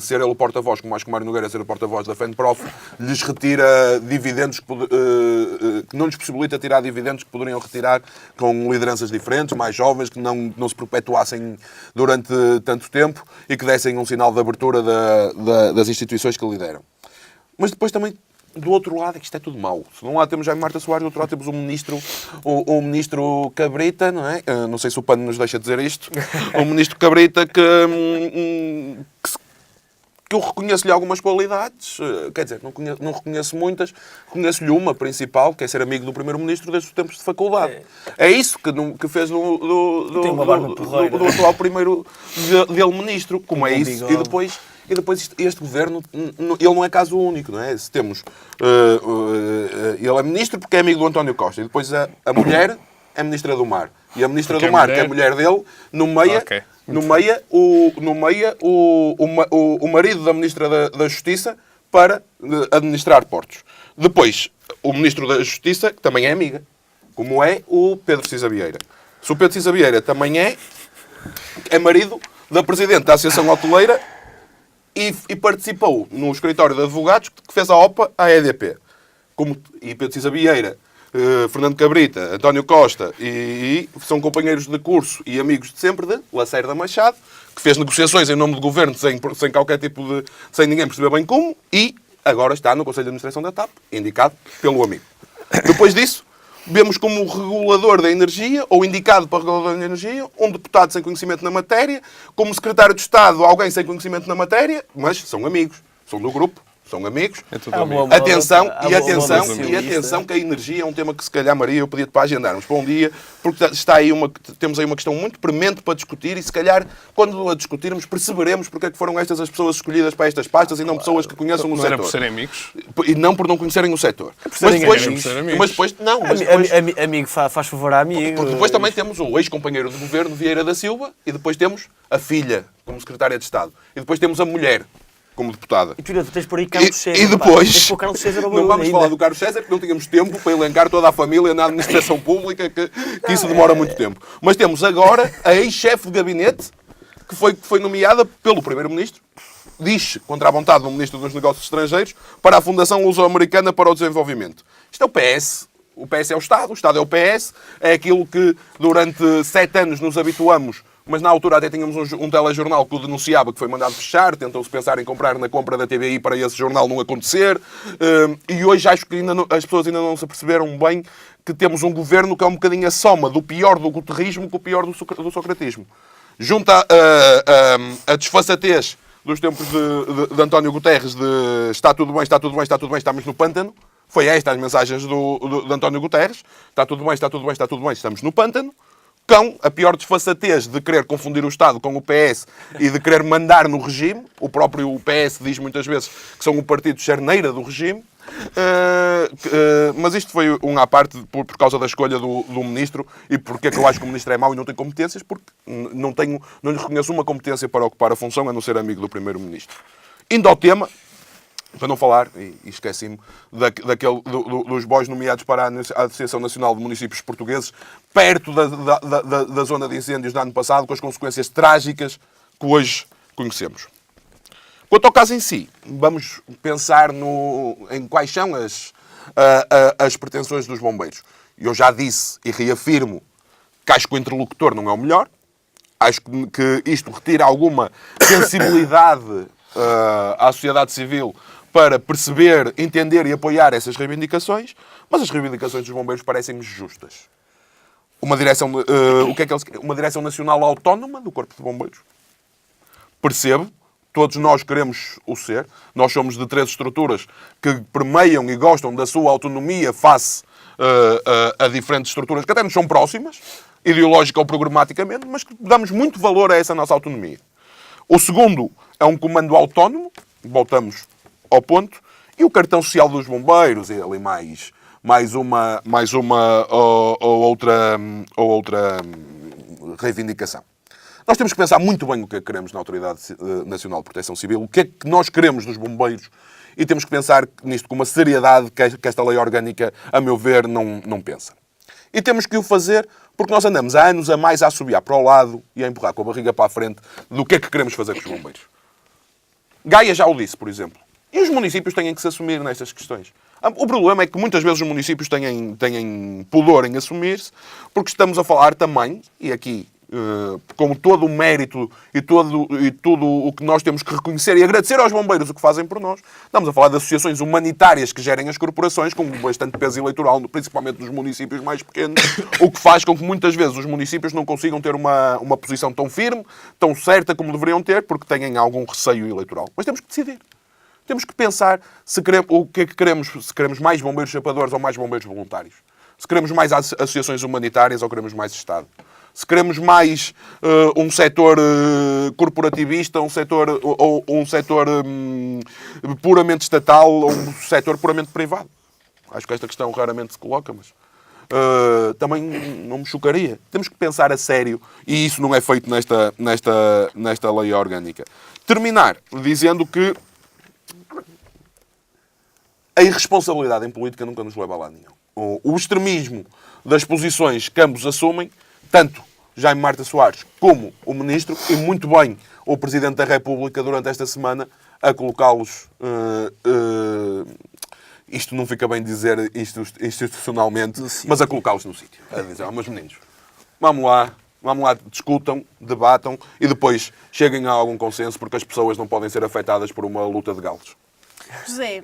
ser ele o porta-voz, como acho que o Mário Nogueira ser o porta-voz da FENPROF, lhes retira dividendos que não lhes possibilita tirar dividendos que poderiam retirar com lideranças diferentes, mais jovens, que não se perpetuassem durante tanto tempo e que dessem um sinal de abertura das instituições que lideram. Mas depois também, do outro lado, é que isto é tudo mau. Se de um lado temos Jaime Marta Soares, do outro lado temos o ministro Cabrita, não é? Não sei se o PAN nos deixa dizer isto. O ministro Cabrita que eu reconheço-lhe algumas qualidades, quer dizer, não reconheço muitas, reconheço-lhe uma principal, que é ser amigo do primeiro-ministro desde os tempos de faculdade. É isso que fez do atual primeiro dele ministro, como é isso. E depois este governo, ele não é caso único, não é? Se temos, ele é ministro porque é amigo do António Costa, e depois a mulher é ministra do Mar. E a ministra do Mar, que é a mulher dele, nomeia o marido da ministra da Justiça para administrar portos. Depois, o ministro da Justiça, que também é amiga, como é o Pedro Cisa Vieira. Se o Pedro Cisa Vieira também é marido da presidente da Associação Hoteleira e participou no escritório de advogados que fez a OPA à EDP. E Pedro Cisa Vieira, Fernando Cabrita, António Costa e são companheiros de curso e amigos de sempre de Lacerda Machado, que fez negociações em nome do governo sem qualquer tipo de... sem ninguém perceber bem como, e agora está no Conselho de Administração da TAP, indicado pelo amigo. Depois disso, vemos como regulador da energia, ou indicado para regulador da energia, um deputado sem conhecimento na matéria, como secretário de Estado, alguém sem conhecimento na matéria, mas são amigos, são do grupo, são amigos. É tudo amigo. Atenção que a energia é um tema que se calhar, Maria, eu pedia-te para agendarmos para um dia, porque temos aí uma questão muito premente para discutir e se calhar, quando a discutirmos, perceberemos porque é que foram estas as pessoas escolhidas para estas pastas e não pessoas que conheçam o setor. Não era por serem amigos? E não por não conhecerem o setor. Amigo faz favor a amigo. Porque depois também temos o ex-companheiro de governo, Vieira da Silva, e depois temos a filha, como secretária de Estado. E depois temos a mulher, como deputada. E tu tens por aí Carlos César. E depois, tens por Carlos César não vamos falar do Carlos César, porque não tínhamos tempo para elencar toda a família na administração pública, que isso demora muito tempo. Mas temos agora a ex-chefe de gabinete, que foi nomeada pelo Primeiro-Ministro, diz, contra a vontade do Ministro dos Negócios Estrangeiros, para a Fundação Luso-Americana para o Desenvolvimento. Isto é o PS. O PS é o Estado é o PS, é aquilo que durante 7 anos nos habituamos, mas na altura até tínhamos um telejornal que o denunciava, que foi mandado fechar, tentou-se pensar em comprar na compra da TVI para esse jornal não acontecer, e hoje acho que as pessoas ainda não se perceberam bem que temos um governo que é um bocadinho a soma do pior do guterrismo com o pior do socratismo. Junta a desfaçatez dos tempos de António Guterres de está tudo bem, está tudo bem, está tudo bem, estamos no pântano. Foi estas as mensagens de António Guterres. Está tudo bem, está tudo bem, está tudo bem, estamos no pântano. Com a pior desfaçatez de querer confundir o Estado com o PS e de querer mandar no regime. O próprio PS diz muitas vezes que são o partido charneira do regime. Mas isto foi um à parte por causa da escolha do ministro e porque é que eu acho que o ministro é mau e não tem competências, porque não lhe reconheço uma competência para ocupar a função a não ser amigo do primeiro-ministro. Indo ao tema, para não falar, e esqueci-me, dos bois nomeados para a Associação Nacional de Municípios Portugueses, perto da zona de incêndios do ano passado, com as consequências trágicas que hoje conhecemos. Quanto ao caso em si, vamos pensar em quais são as pretensões dos bombeiros. Eu já disse e reafirmo que acho que o interlocutor não é o melhor, acho que isto retira alguma sensibilidade à sociedade civil para perceber, entender e apoiar essas reivindicações, mas as reivindicações dos bombeiros parecem-me justas. uma direção, o que é que eles querem? Uma direção nacional autónoma do Corpo de Bombeiros. Percebo, todos nós queremos o ser. Nós somos de 3 estruturas que permeiam e gostam da sua autonomia face a diferentes estruturas que até nos são próximas, ideológica ou programaticamente, mas que damos muito valor a essa nossa autonomia. O segundo é um comando autónomo, voltamos ao ponto, e o cartão social dos bombeiros, e ali mais uma ou outra reivindicação. Nós temos que pensar muito bem o que é que queremos na Autoridade Nacional de Proteção Civil, o que é que nós queremos dos bombeiros, e temos que pensar nisto com uma seriedade que esta lei orgânica, a meu ver, não pensa. E temos que o fazer porque nós andamos há anos a mais a assobiar para o lado e a empurrar com a barriga para a frente do que é que queremos fazer com os bombeiros. Gaia já o disse, por exemplo. E os municípios têm que se assumir nestas questões. O problema é que muitas vezes os municípios têm pudor em assumir-se, porque estamos a falar também, e aqui com todo o mérito e tudo o que nós temos que reconhecer e agradecer aos bombeiros o que fazem por nós, estamos a falar de associações humanitárias que gerem as corporações com bastante peso eleitoral, principalmente nos municípios mais pequenos, o que faz com que muitas vezes os municípios não consigam ter uma posição tão firme, tão certa como deveriam ter, porque têm algum receio eleitoral. Mas temos que decidir. Temos que pensar o que é que queremos, se queremos mais bombeiros chapadores ou mais bombeiros voluntários. Se queremos mais associações humanitárias ou queremos mais Estado. Se queremos mais um setor corporativista, um setor puramente estatal ou um setor puramente privado. Acho que esta questão raramente se coloca, mas também não me chocaria. Temos que pensar a sério e isso não é feito nesta lei orgânica. Terminar dizendo que a irresponsabilidade em política nunca nos leva a lado nenhum. O extremismo das posições que ambos assumem, tanto Jaime Marta Soares como o Ministro, e muito bem o Presidente da República durante esta semana, a colocá-los, isto não fica bem dizer institucionalmente, mas a colocá-los no sítio. A dizer, meus meninos, vamos lá, discutam, debatam e depois cheguem a algum consenso, porque as pessoas não podem ser afetadas por uma luta de galos. José,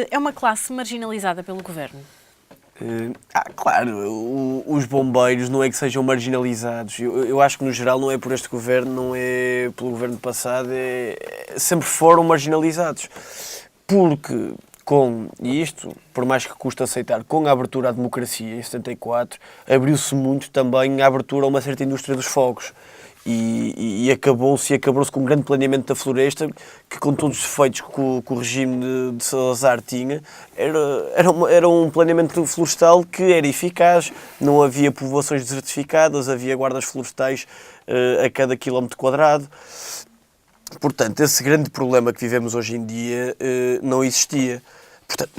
é uma classe marginalizada pelo Governo? Claro, os bombeiros não é que sejam marginalizados. Eu acho que no geral não é por este governo, não é pelo governo passado, sempre foram marginalizados. Porque e isto, por mais que custe aceitar, com a abertura à democracia em 74, abriu-se muito também a abertura a uma certa indústria dos fogos. E acabou-se com um grande planeamento da floresta que, com todos os defeitos que o regime de Salazar tinha, era um planeamento florestal que era eficaz, não havia povoações desertificadas, havia guardas florestais a cada quilómetro quadrado. Portanto, esse grande problema que vivemos hoje em dia não existia. Portanto,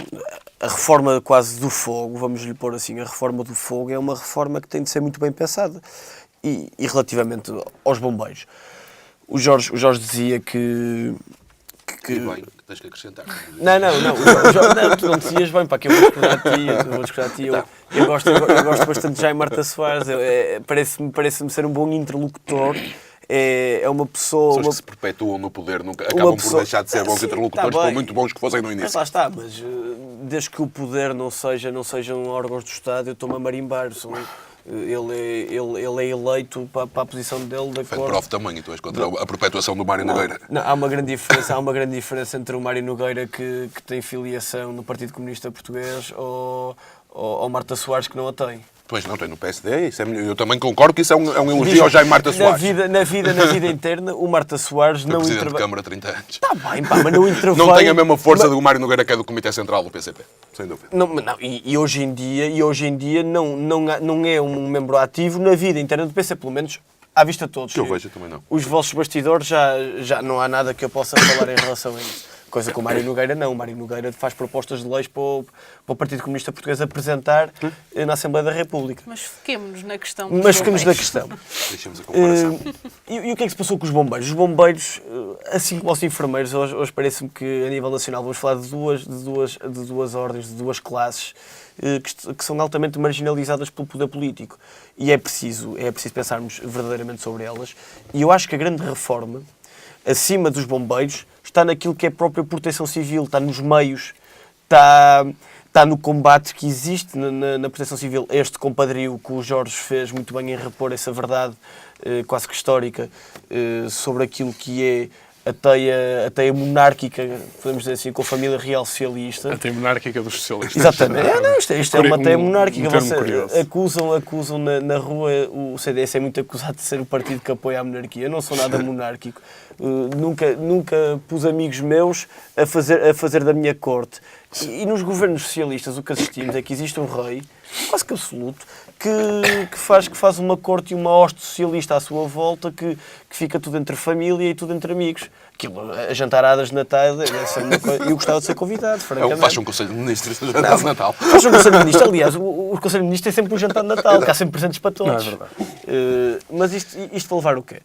a reforma quase do fogo, vamos lhe pôr assim, a reforma do fogo é uma reforma que tem de ser muito bem pensada. E relativamente aos bombeiros, o Jorge dizia que... Bem, que tens que acrescentar. Não, tu não dizias bem, que eu vou discordar de ti. Eu gosto bastante de Jaime Marta Soares, parece-me ser um bom interlocutor. É uma pessoa... Pessoas que se perpetuam no poder nunca acabam por deixar de ser bons interlocutores, por muito bons que fossem no início. Mas lá está, desde que o poder não sejam órgãos do Estado, eu estou-me a marimbar. Ele é eleito para a posição dele de acordo... Prof também, e tu és contra a perpetuação do Mário Nogueira. Não, há uma grande diferença entre o Mário Nogueira que tem filiação no Partido Comunista Português ou Marta Soares que não a tem. Pois não, tem no PSD, eu também concordo que isso é um elogio ao Jaime Marta Soares. Na vida interna, o Marta Soares não intervém... Presidente de Câmara há 30 anos. Está bem, mas não intervém... Não tem a mesma força do Mário Nogueira, que é do Comitê Central do PCP, sem dúvida. E hoje em dia não é um membro ativo na vida interna do PC, pelo menos à vista de todos. Que eu vejo também não. Os vossos bastidores já não há nada que eu possa falar em relação a isso. Coisa que o Mário Nogueira não. O Mário Nogueira faz propostas de leis para o Partido Comunista Português apresentar na Assembleia da República. Mas foquemos-nos na questão. Deixemos a comparação. E o que é que se passou com os bombeiros? Os bombeiros, assim como os enfermeiros, hoje parece-me que a nível nacional vamos falar de duas ordens, de duas classes que são altamente marginalizadas pelo poder político. E é preciso pensarmos verdadeiramente sobre elas. E eu acho que a grande reforma, acima dos bombeiros, está naquilo que é a própria proteção civil, está nos meios, está está no combate que existe na Proteção Civil, este compadrio que o Jorge fez muito bem em repor essa verdade quase que histórica sobre aquilo que é a teia monárquica, podemos dizer assim, com a família real socialista. A teia monárquica dos socialistas. Exatamente. Isto é uma teia monárquica. Acusam na rua, o CDS é muito acusado de ser o partido que apoia a monarquia. Eu não sou nada monárquico. Nunca pus amigos meus a fazer da minha corte. E nos governos socialistas o que assistimos é que existe um rei, quase que absoluto, que faz uma corte e uma hoste socialista à sua volta, que fica tudo entre família e tudo entre amigos. Aquilo, as jantaradas de Natal, eu gostava de ser convidado, francamente. Faz um Conselho de Ministros no jantar de Natal. Faz um Conselho de Ministros. Aliás, o Conselho de Ministros é sempre um jantar de Natal, que há sempre presentes para todos. Não, é verdade. Mas isto para levar o quê?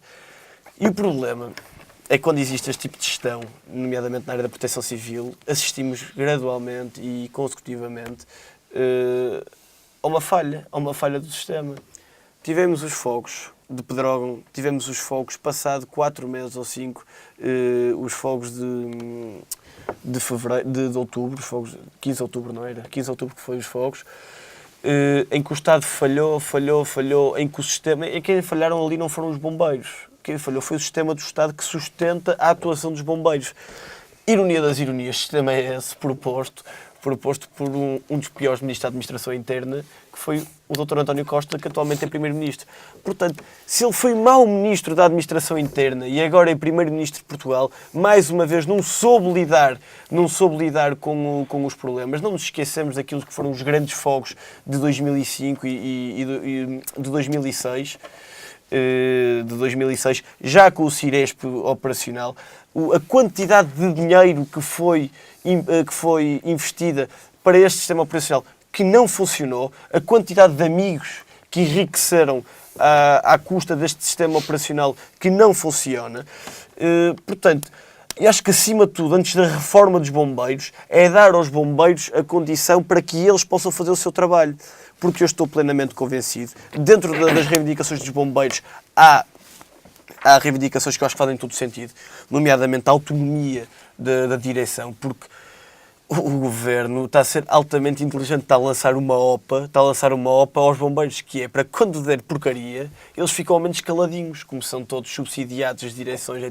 E o problema é que quando existe este tipo de gestão, nomeadamente na área da proteção civil, assistimos gradualmente e consecutivamente a uma falha do sistema. Tivemos os fogos de Pedrógão, tivemos os fogos passado 4 meses ou 5, os fogos de fevereiro, de outubro, os fogos, 15 de outubro não era? 15 de outubro que foi os fogos, em que o Estado falhou, em que o sistema, e quem falharam ali não foram os bombeiros. Quem falhou foi o sistema do Estado que sustenta a atuação dos bombeiros. Ironia das ironias, o sistema é esse proposto por um dos piores ministros da Administração Interna, que foi o Dr. António Costa, que atualmente é Primeiro-Ministro. Portanto, se ele foi mau Ministro da Administração Interna e agora é Primeiro-Ministro de Portugal, mais uma vez não soube lidar com os problemas. Não nos esquecemos daquilo que foram os grandes fogos de 2005 e de 2006. De 2006, já com o Ciresp operacional, a quantidade de dinheiro que foi investida para este sistema operacional que não funcionou, a quantidade de amigos que enriqueceram à custa deste sistema operacional que não funciona. Portanto, eu acho que, acima de tudo, antes da reforma dos bombeiros, é dar aos bombeiros a condição para que eles possam fazer o seu trabalho. Porque eu estou plenamente convencido, dentro das reivindicações dos bombeiros, há reivindicações que eu acho que fazem todo sentido, nomeadamente a autonomia da direção, porque o governo está a ser altamente inteligente, está a lançar uma OPA aos bombeiros, que é para quando der porcaria, eles ficam ao menos caladinhos, como são todos subsidiados, as direções,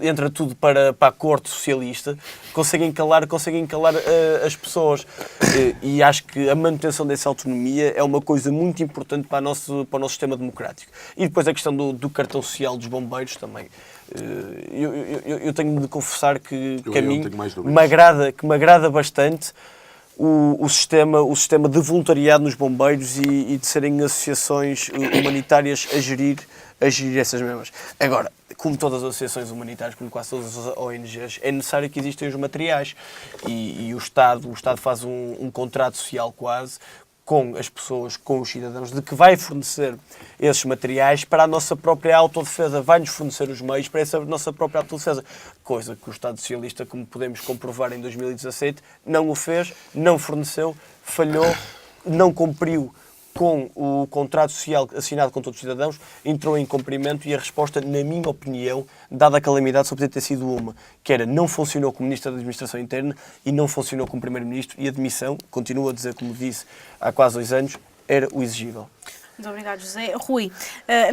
entra tudo para a corte socialista, conseguem calar as pessoas. E acho que a manutenção dessa autonomia é uma coisa muito importante para o nosso sistema democrático. E depois a questão do cartão social dos bombeiros também. Eu tenho de confessar que a mim me agrada bastante o sistema de voluntariado nos bombeiros e de serem associações humanitárias a gerir essas mesmas. Agora, como todas as associações humanitárias, como quase todas as ONGs, é necessário que existem os materiais e o Estado faz um contrato social quase com as pessoas, com os cidadãos, de que vai fornecer esses materiais para a nossa própria autodefesa, vai-nos fornecer os meios para essa nossa própria autodefesa. Coisa que o Estado Socialista, como podemos comprovar em 2017, não o fez, não forneceu, falhou, não cumpriu com o contrato social assinado com todos os cidadãos, entrou em cumprimento e a resposta, na minha opinião, dada a calamidade, só podia ter sido uma, que era não funcionou como Ministro da Administração Interna e não funcionou como Primeiro-Ministro e a demissão, continuo a dizer, como disse há quase 2 anos, era o exigível. Muito obrigado, José. Rui,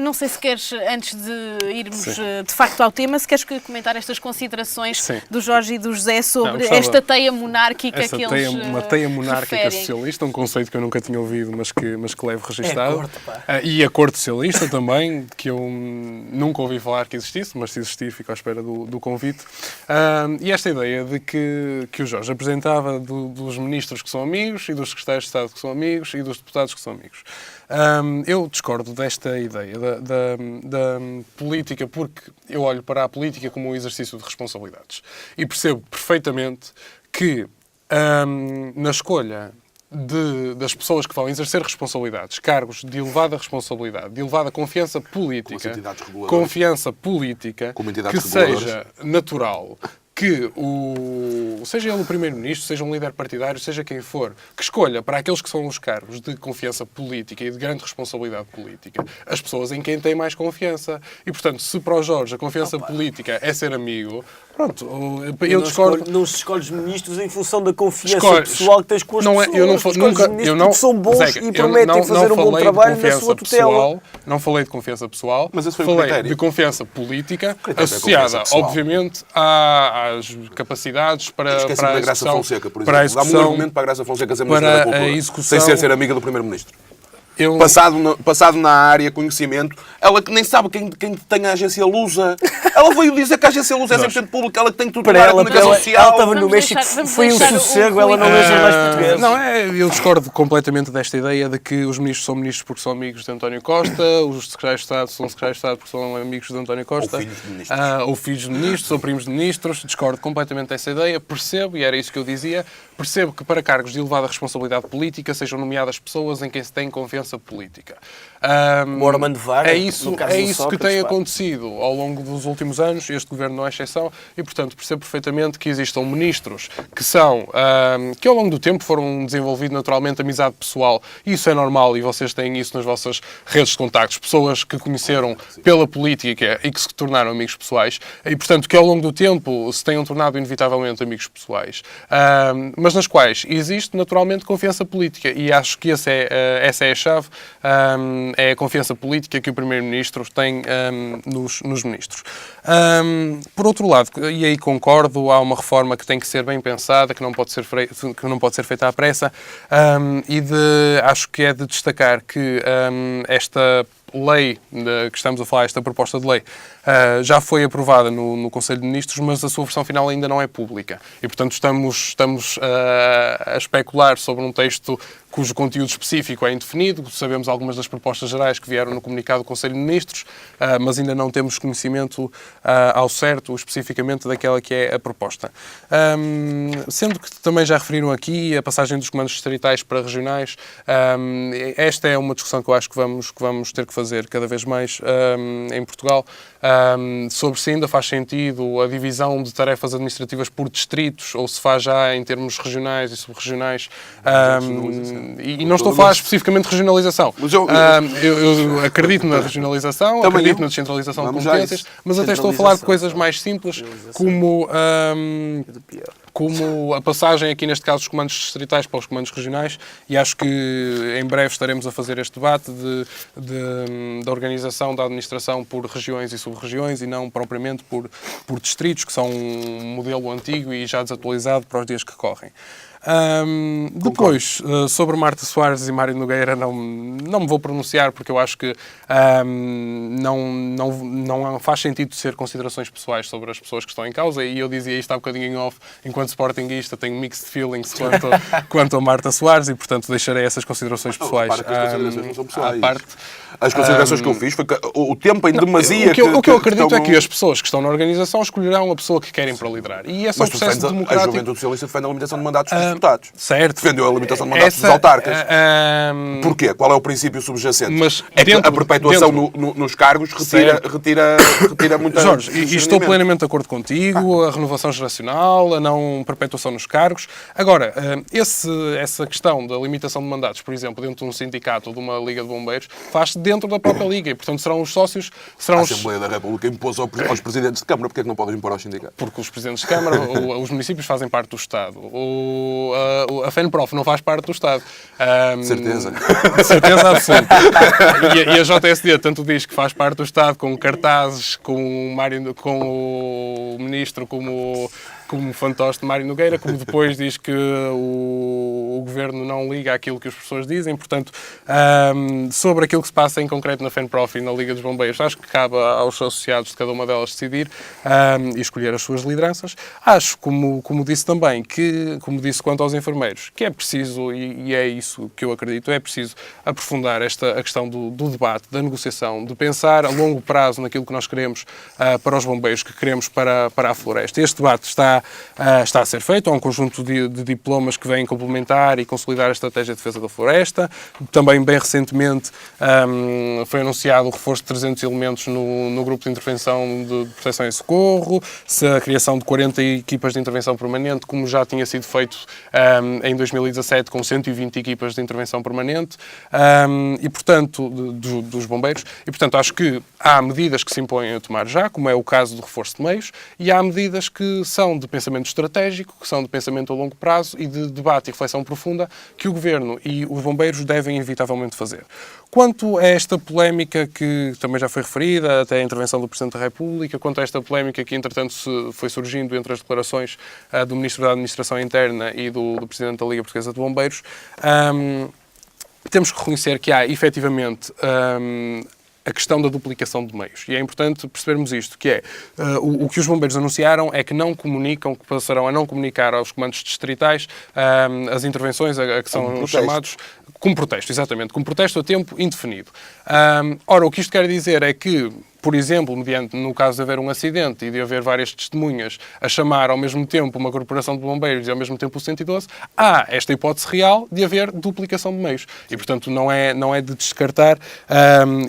não sei se queres, antes de irmos de facto ao tema, se queres comentar estas considerações do Jorge e do José sobre esta teia monárquica que eles uma teia monárquica referem. Socialista, um conceito que eu nunca tinha ouvido, mas que levo registado. É a corte, pá. E a corte socialista também, que eu nunca ouvi falar que existisse, mas se existir fico à espera do convite. E esta ideia de que o Jorge apresentava dos ministros que são amigos e dos secretários de Estado que são amigos e dos deputados que são amigos. Eu discordo desta ideia da política, porque eu olho para a política como um exercício de responsabilidades. E percebo perfeitamente que na escolha das pessoas que vão exercer responsabilidades, cargos de elevada responsabilidade, de elevada confiança política, que seja natural que seja ele o Primeiro-Ministro, seja um líder partidário, seja quem for, que escolha para aqueles que são os cargos de confiança política e de grande responsabilidade política, as pessoas em quem tem mais confiança. E, portanto, se para o Jorge a confiança política é ser amigo, Pronto, eu discordo. Não se escolhe os ministros em função da confiança pessoal que tens com as pessoas. Eu não são bons, Zeca, e prometem fazer um bom trabalho na sua tutela. Não falei de confiança pessoal, mas falei de confiança política associada, obviamente, às capacidades para a Graça Fonseca, por exemplo. Para a execução, dá um argumento para a Graça Fonseca ser Ministra da Cultura, sem ser amiga do Primeiro-Ministro. Passado na área conhecimento, ela que nem sabe quem tem a agência Lusa. Ela veio dizer que a agência Lusa é 100% pública, ela que tem tudo para a comunicação social. Ela estava no México, foi um sossego, ela não é jornais portugueses. Não, eu discordo completamente desta ideia de que os ministros são ministros porque são amigos de António Costa, os secretários de Estado são secretários de Estado porque são amigos de António Costa, ou filhos de ministros, ou primos de ministros. Discordo completamente dessa ideia, percebo, e era isso que eu dizia, percebo que para cargos de elevada responsabilidade política sejam nomeadas pessoas em quem se tem confiança política. O Armando Vara, é isso que tem acontecido ao longo dos últimos anos. Este governo não é exceção e, portanto, percebo perfeitamente que existam ministros que ao longo do tempo foram desenvolvidos naturalmente amizade pessoal. Isso é normal e vocês têm isso nas vossas redes de contactos. Pessoas que conheceram pela política e que se tornaram amigos pessoais e, portanto, que ao longo do tempo se tenham tornado inevitavelmente amigos pessoais. Mas nas quais existe naturalmente confiança política e acho que essa é a chave. É a confiança política que o Primeiro-Ministro tem nos ministros. Por outro lado, e aí concordo, há uma reforma que tem que ser bem pensada, que não pode ser feita à pressa, acho que é de destacar que esta lei que estamos a falar, esta proposta de lei, já foi aprovada no Conselho de Ministros, mas a sua versão final ainda não é pública. E, portanto, estamos a especular sobre um texto cujo conteúdo específico é indefinido. Sabemos algumas das propostas gerais que vieram no comunicado do Conselho de Ministros, mas ainda não temos conhecimento ao certo, especificamente, daquela que é a proposta. Sendo que também já referiram aqui a passagem dos comandos distritais para regionais, esta é uma discussão que eu acho que vamos ter que fazer cada vez mais em Portugal, sobre se ainda faz sentido a divisão de tarefas administrativas por distritos ou se faz já em termos regionais e subregionais. E não estou a falar especificamente de regionalização. Eu acredito na regionalização, acredito na descentralização de competências, mas até estou a falar de coisas mais simples, como a passagem aqui, neste caso, dos comandos distritais para os comandos regionais, e acho que em breve estaremos a fazer este debate da organização da administração por regiões e sub-regiões e não propriamente por distritos, que são um modelo antigo e já desatualizado para os dias que correm. Depois, sobre Marta Soares e Mário Nogueira, não me vou pronunciar porque eu acho que não faz sentido ser considerações pessoais sobre as pessoas que estão em causa, e eu dizia isto há bocadinho em off, enquanto sportinguista tenho mixed feelings quanto a Marta Soares, e portanto deixarei essas considerações pessoais à parte. As considerações que eu fiz foi que o tempo em demasia... O que eu acredito é que as pessoas que estão na organização escolherão a pessoa que querem para liderar. E esse é o processo democrático. A Juventude Socialista defende a limitação de mandatos dos deputados. Certo. Defendeu a limitação de mandatos dos autarcas. Porquê? Qual é o princípio subjacente? É que a perpetuação nos cargos retira muita... Jorge, e estou plenamente de acordo contigo, a renovação geracional, a não perpetuação nos cargos. Agora, essa questão da limitação de mandatos, por exemplo, dentro de um sindicato ou de uma liga de bombeiros, faz-se dentro da própria liga e, portanto, serão os sócios... A Assembleia da República impôs aos presidentes de Câmara, porque é que não podem impor aos sindicatos? Porque os presidentes de Câmara, os municípios fazem parte do Estado. A FENPROF não faz parte do Estado. Certeza. Certeza absoluta. E a JSD tanto diz que faz parte do Estado, com cartazes, com o ministro como fantoche de Mário Nogueira, como depois diz que o governo não liga àquilo que as pessoas dizem. Portanto, sobre aquilo que se passa em concreto na FENPROF e na Liga dos Bombeiros, acho que cabe aos associados de cada uma delas decidir e escolher as suas lideranças. Acho, como disse também, como disse quanto aos enfermeiros, que é preciso, e é isso que eu acredito, é preciso aprofundar a questão do debate, da negociação, de pensar a longo prazo naquilo que nós queremos para os bombeiros, que queremos para a floresta. Este debate está está a ser feito. Há um conjunto de diplomas que vêm complementar e consolidar a estratégia de defesa da floresta. Também, bem recentemente, foi anunciado o reforço de 300 elementos no grupo de intervenção de proteção e socorro, a criação de 40 equipas de intervenção permanente, como já tinha sido feito em 2017, com 120 equipas de intervenção permanente, e, portanto, dos bombeiros. E, portanto, acho que há medidas que se impõem a tomar já, como é o caso do reforço de meios, e há medidas que são de pensamento estratégico, que são de pensamento a longo prazo e de debate e reflexão profunda que o Governo e os bombeiros devem inevitavelmente fazer. Quanto a esta polémica que também já foi referida, até a intervenção do Presidente da República, quanto a esta polémica que, entretanto, foi surgindo entre as declarações do Ministro da Administração Interna e do Presidente da Liga Portuguesa de Bombeiros, temos que reconhecer que há, efetivamente, a questão da duplicação de meios. E é importante percebermos isto, que é, o que os bombeiros anunciaram é que não comunicam, que passarão a não comunicar aos comandos distritais as intervenções a que são chamados como protesto, exatamente, como protesto a tempo indefinido. Ora, o que isto quer dizer é que, por exemplo, no caso de haver um acidente e de haver várias testemunhas a chamar ao mesmo tempo uma corporação de bombeiros e ao mesmo tempo o 112, há esta hipótese real de haver duplicação de meios. E, portanto, não é de descartar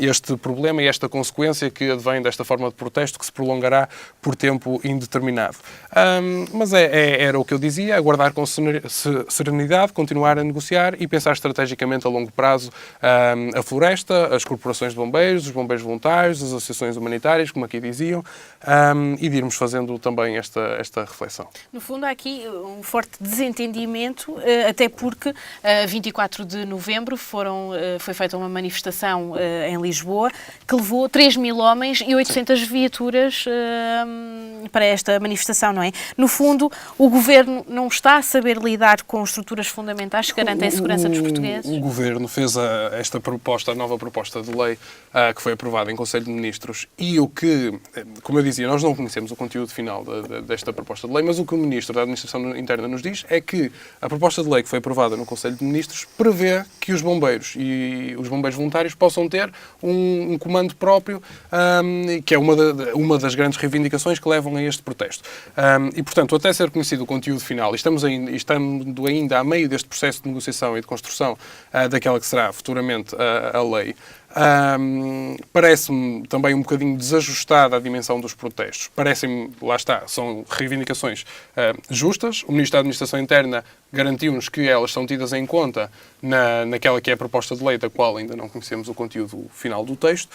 este problema e esta consequência que advém desta forma de protesto que se prolongará por tempo indeterminado. Mas era o que eu dizia, aguardar com serenidade, continuar a negociar e pensar estrategicamente a longo prazo a floresta, as corporações de bombeiros, os bombeiros voluntários, as associações humanitárias, como aqui diziam, e de irmos fazendo também esta reflexão. No fundo, há aqui um forte desentendimento, até porque 24 de novembro foi feita uma manifestação em Lisboa que levou 3.000 homens e 800 viaturas para esta manifestação, não é? No fundo, o Governo não está a saber lidar com estruturas fundamentais que garantem a segurança dos portugueses? O Governo fez a nova proposta de lei que foi aprovada em Conselho de Ministros e o que, como eu dizia, nós não conhecemos o conteúdo final desta proposta de lei, mas o que o Ministro da Administração Interna nos diz é que a proposta de lei que foi aprovada no Conselho de Ministros prevê que os bombeiros e os bombeiros voluntários possam ter um comando próprio, que é uma das grandes reivindicações que levam a este protesto. E, portanto, até ser conhecido o conteúdo final, estamos ainda a meio deste processo de negociação e de construção daquela que será futuramente a lei. Parece-me também um bocadinho desajustada a dimensão dos protestos. Parece-me, lá está, são reivindicações justas. O Ministro da Administração Interna garantiu-nos que elas são tidas em conta naquela que é a proposta de lei, da qual ainda não conhecemos o conteúdo final do texto.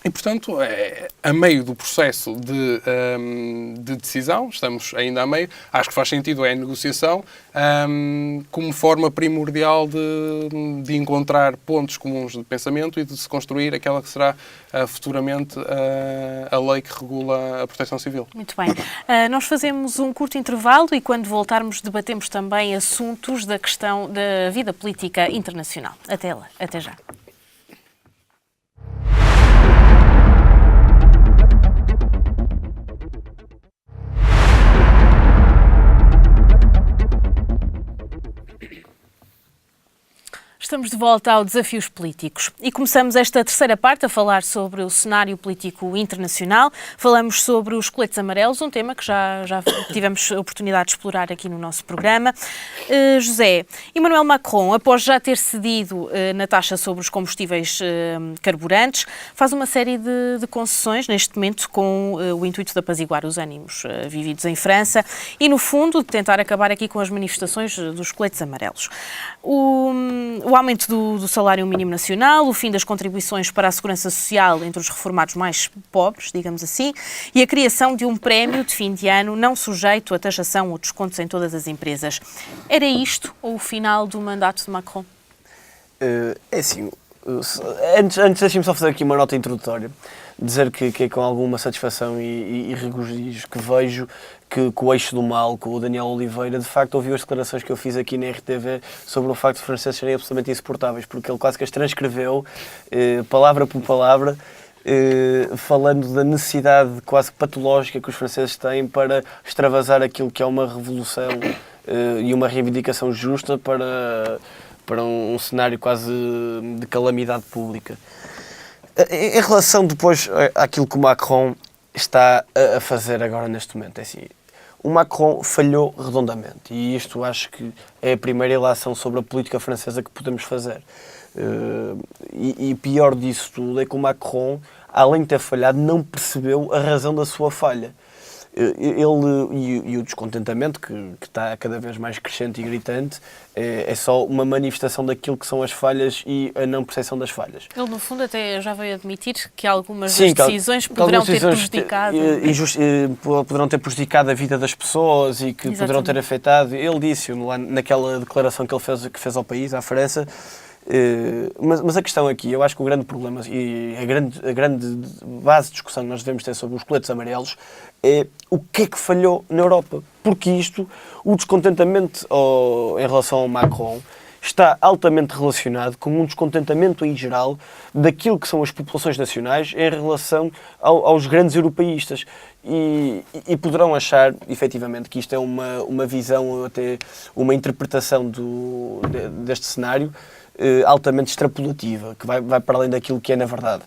E, portanto, a meio do processo de decisão, estamos ainda a meio, acho que faz sentido a negociação como forma primordial de encontrar pontos comuns de pensamento e de se construir aquela que será futuramente a lei que regula a proteção civil. Muito bem. Nós fazemos um curto intervalo e quando voltarmos debatemos também assuntos da questão da vida política internacional. Até lá, até já. Estamos de volta ao Desafios Políticos e começamos esta terceira parte a falar sobre o cenário político internacional. Falamos sobre os coletes amarelos, um tema que já tivemos a oportunidade de explorar aqui no nosso programa. José, Emmanuel Macron, após já ter cedido na taxa sobre os combustíveis carburantes, faz uma série de concessões neste momento com o intuito de apaziguar os ânimos vividos em França e, no fundo, de tentar acabar aqui com as manifestações dos coletes amarelos. O aumento do salário mínimo nacional, o fim das contribuições para a segurança social entre os reformados mais pobres, digamos assim, e a criação de um prémio de fim de ano não sujeito a taxação ou descontos em todas as empresas. Era isto o final do mandato de Macron? É assim, antes deixem-me só fazer aqui uma nota introdutória. Dizer que é com alguma satisfação e regozijo que vejo que o eixo do mal, com o Daniel Oliveira, de facto ouviu as declarações que eu fiz aqui na RTV sobre o facto de os franceses serem absolutamente insuportáveis, porque ele quase que as transcreveu, palavra por palavra, falando da necessidade quase patológica que os franceses têm para extravasar aquilo que é uma revolução e uma reivindicação justa para um cenário quase de calamidade pública. Em relação depois àquilo que o Macron está a fazer agora neste momento, é assim, o Macron falhou redondamente. E isto acho que é a primeira ilação sobre a política francesa que podemos fazer. E pior disso tudo é que o Macron, além de ter falhado, não percebeu a razão da sua falha. E o descontentamento, que está cada vez mais crescente e gritante, é só uma manifestação daquilo que são as falhas e a não percepção das falhas. Ele, no fundo, até já veio admitir que algumas das decisões poderão ter prejudicado. Poderão ter prejudicado a vida das pessoas e que poderão ter afetado. Ele disse-o lá naquela declaração que ele fez ao país, à França. Mas a questão aqui, eu acho que o grande problema e a grande base de discussão que nós devemos ter sobre os coletes amarelos é o que é que falhou na Europa. Porque o descontentamento em relação ao Macron está altamente relacionado com um descontentamento em geral daquilo que são as populações nacionais em relação aos grandes europeístas. E poderão achar, efetivamente, que isto é uma visão, até uma interpretação deste cenário altamente extrapolativa, que vai para além daquilo que é na verdade.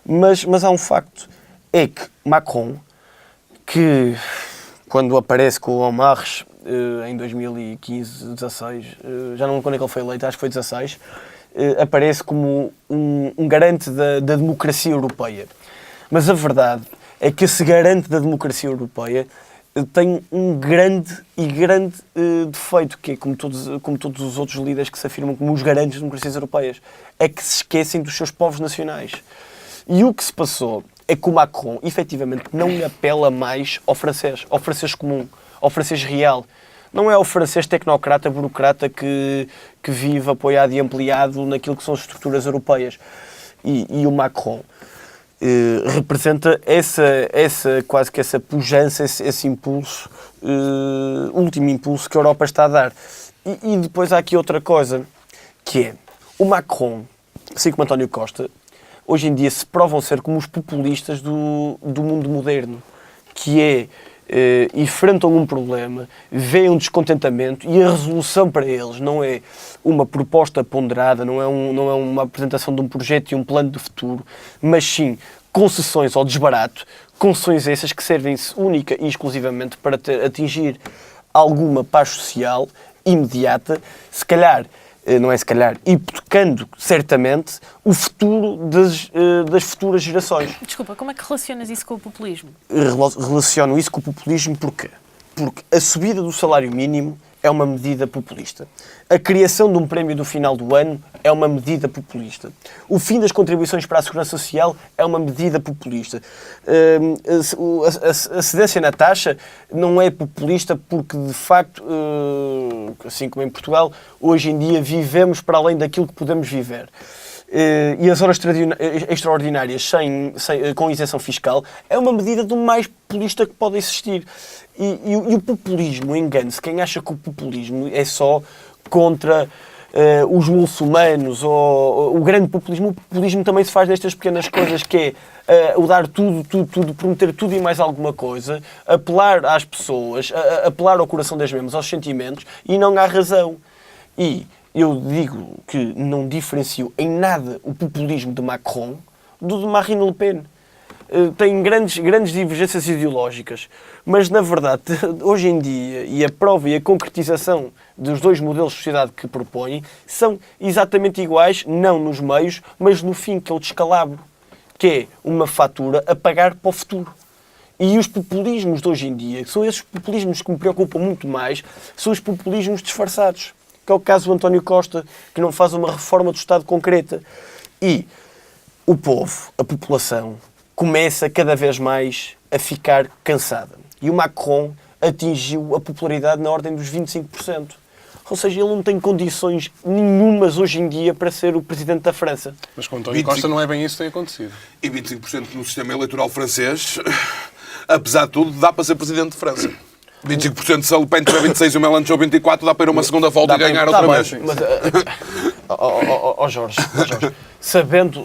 Mas há um facto, é que Macron, que quando aparece com o Omarres em 2015, 16, já não lembro quando é que ele foi eleito, acho que foi 16, aparece como um garante da democracia europeia. Mas a verdade é que esse garante da democracia europeia tem um grande defeito, que é como todos os outros líderes que se afirmam como os garantes das democracias europeias, é que se esquecem dos seus povos nacionais. E o que se passou é que o Macron, efetivamente, não apela mais ao francês comum, ao francês real. Não é ao francês tecnocrata, burocrata que vive apoiado e ampliado naquilo que são as estruturas europeias. E o Macron representa quase que essa pujança, esse impulso, último impulso que a Europa está a dar. E depois há aqui outra coisa, que é o Macron, assim como António Costa, hoje em dia se provam ser como os populistas do mundo moderno, que é enfrentam um problema, veem um descontentamento e a resolução para eles não é uma proposta ponderada, não é uma apresentação de um projeto e um plano de futuro, mas sim concessões ao desbarato, concessões essas que servem-se única e exclusivamente para atingir alguma paz social imediata, hipotecando certamente o futuro das futuras gerações. Desculpa, como é que relacionas isso com o populismo? Relaciono isso com o populismo porquê? Porque a subida do salário mínimo é uma medida populista. A criação de um prémio do final do ano é uma medida populista. O fim das contribuições para a Segurança Social é uma medida populista. A cedência na taxa não é populista porque, de facto, assim como em Portugal, hoje em dia vivemos para além daquilo que podemos viver. E as horas extraordinárias com isenção fiscal é uma medida do mais populista que pode existir. E o populismo, engane-se, quem acha que o populismo é só contra os muçulmanos ou o grande populismo, o populismo também se faz nestas pequenas coisas, que é o dar tudo, prometer tudo e mais alguma coisa, apelar às pessoas, apelar ao coração das mesmas, aos sentimentos, e não há razão. E eu digo que não diferencio em nada o populismo de Macron do de Marine Le Pen. Tem grandes divergências ideológicas, mas na verdade, hoje em dia, e a prova e a concretização dos dois modelos de sociedade que propõem são exatamente iguais, não nos meios, mas no fim, que é o descalabro, que é uma fatura a pagar para o futuro. E os populismos de hoje em dia, são esses populismos que me preocupam muito mais, são os populismos disfarçados, que é o caso do António Costa, que não faz uma reforma do Estado concreta. E o povo, a população, começa cada vez mais a ficar cansada. E o Macron atingiu a popularidade na ordem dos 25%. Ou seja, ele não tem condições nenhumas hoje em dia para ser o presidente da França. Mas com António Costa não é bem isso que tem acontecido. E 25% no sistema eleitoral francês, apesar de tudo, dá para ser presidente de França. 25% se a Le Pen tiver 26 e o Mélenchon 24, dá para ir a uma segunda volta e ganhar outra vez. Jorge, sabendo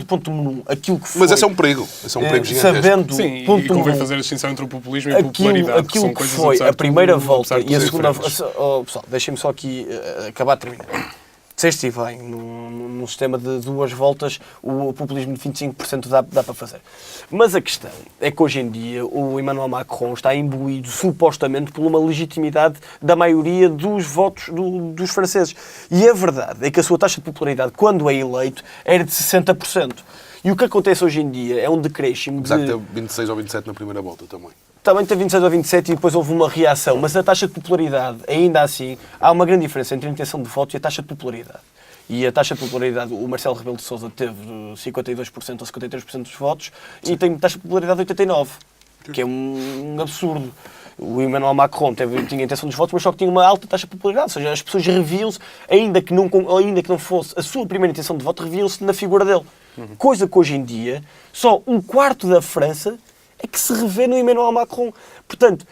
ponto número 1, aquilo que foi... Mas esse é um perigo. Esse é um perigo gigantesco. Sim, e convém fazer a distinção entre o populismo e a popularidade. Aquilo que foi a primeira volta e a segunda... Pessoal, deixem-me só aqui acabar de terminar. Disseste bem, num sistema de 2 voltas, o populismo de 25% dá para fazer. Mas a questão é que hoje em dia o Emmanuel Macron está imbuído supostamente por uma legitimidade da maioria dos votos dos franceses. E a verdade é que a sua taxa de popularidade, quando é eleito, era de 60%. E o que acontece hoje em dia é um decréscimo Apesar de ter 26 ou 27 na primeira volta também. Também teve 26 ou 27 e depois houve uma reação, mas a taxa de popularidade, ainda assim, há uma grande diferença entre a intenção de voto e a taxa de popularidade. E a taxa de popularidade, o Marcelo Rebelo de Sousa teve 52% ou 53% dos votos e tem taxa de popularidade de 89%, que é um absurdo. O Emmanuel Macron tinha a intenção dos votos, mas só que tinha uma alta taxa de popularidade, ou seja, as pessoas reviam-se, ainda que não fosse a sua primeira intenção de voto, reviam-se na figura dele. Coisa que hoje em dia, só 1/4 da França é que se revê no Emmanuel Macron. Portanto,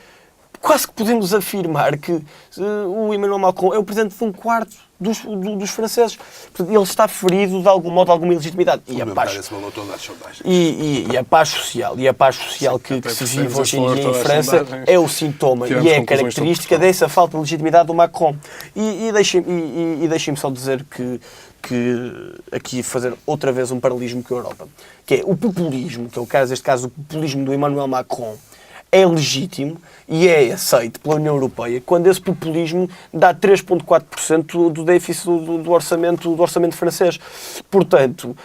quase que podemos afirmar que o Emmanuel Macron é o presidente de 1/4 dos franceses. Portanto, ele está ferido de algum modo, alguma ilegitimidade. E a paz social que se vive hoje em dia em França é o sintoma e é a característica dessa falta de legitimidade do Macron. E deixem-me só dizer que aqui fazer outra vez um paralelismo com a Europa, que é o populismo, que é neste caso o populismo do Emmanuel Macron, é legítimo e é aceito pela União Europeia quando esse populismo dá 3,4% do déficit do orçamento francês. Portanto,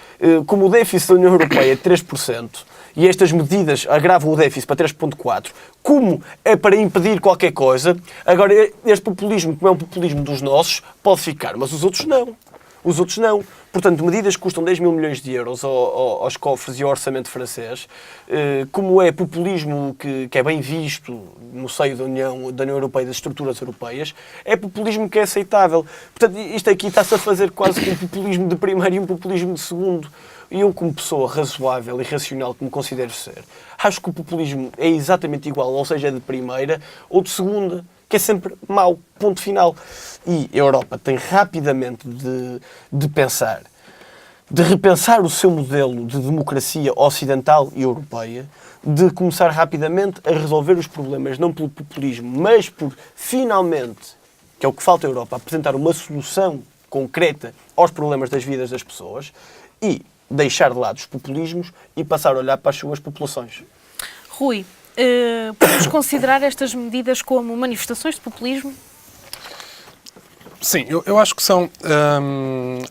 como o déficit da União Europeia é 3%, e estas medidas agravam o déficit para 3,4%, como é para impedir qualquer coisa, agora este populismo, como é um populismo dos nossos, pode ficar, mas os outros não. Os outros não. Portanto, medidas que custam 10 mil milhões de euros aos cofres e ao orçamento francês, como é populismo que é bem visto no seio da União Europeia e das estruturas europeias, é populismo que é aceitável. Portanto, isto aqui está-se a fazer quase que um populismo de primeiro e um populismo de segundo. E eu, como pessoa razoável e racional que me considero ser, acho que o populismo é exatamente igual, ou seja, de primeira ou de segunda, que é sempre mau, ponto final. E a Europa tem rapidamente de repensar o seu modelo de democracia ocidental e europeia, de começar rapidamente a resolver os problemas, não pelo populismo, mas por, finalmente, que é o que falta à Europa, apresentar uma solução concreta aos problemas das vidas das pessoas e deixar de lado os populismos e passar a olhar para as suas populações. Rui, podemos considerar estas medidas como manifestações de populismo? Sim, eu acho que são.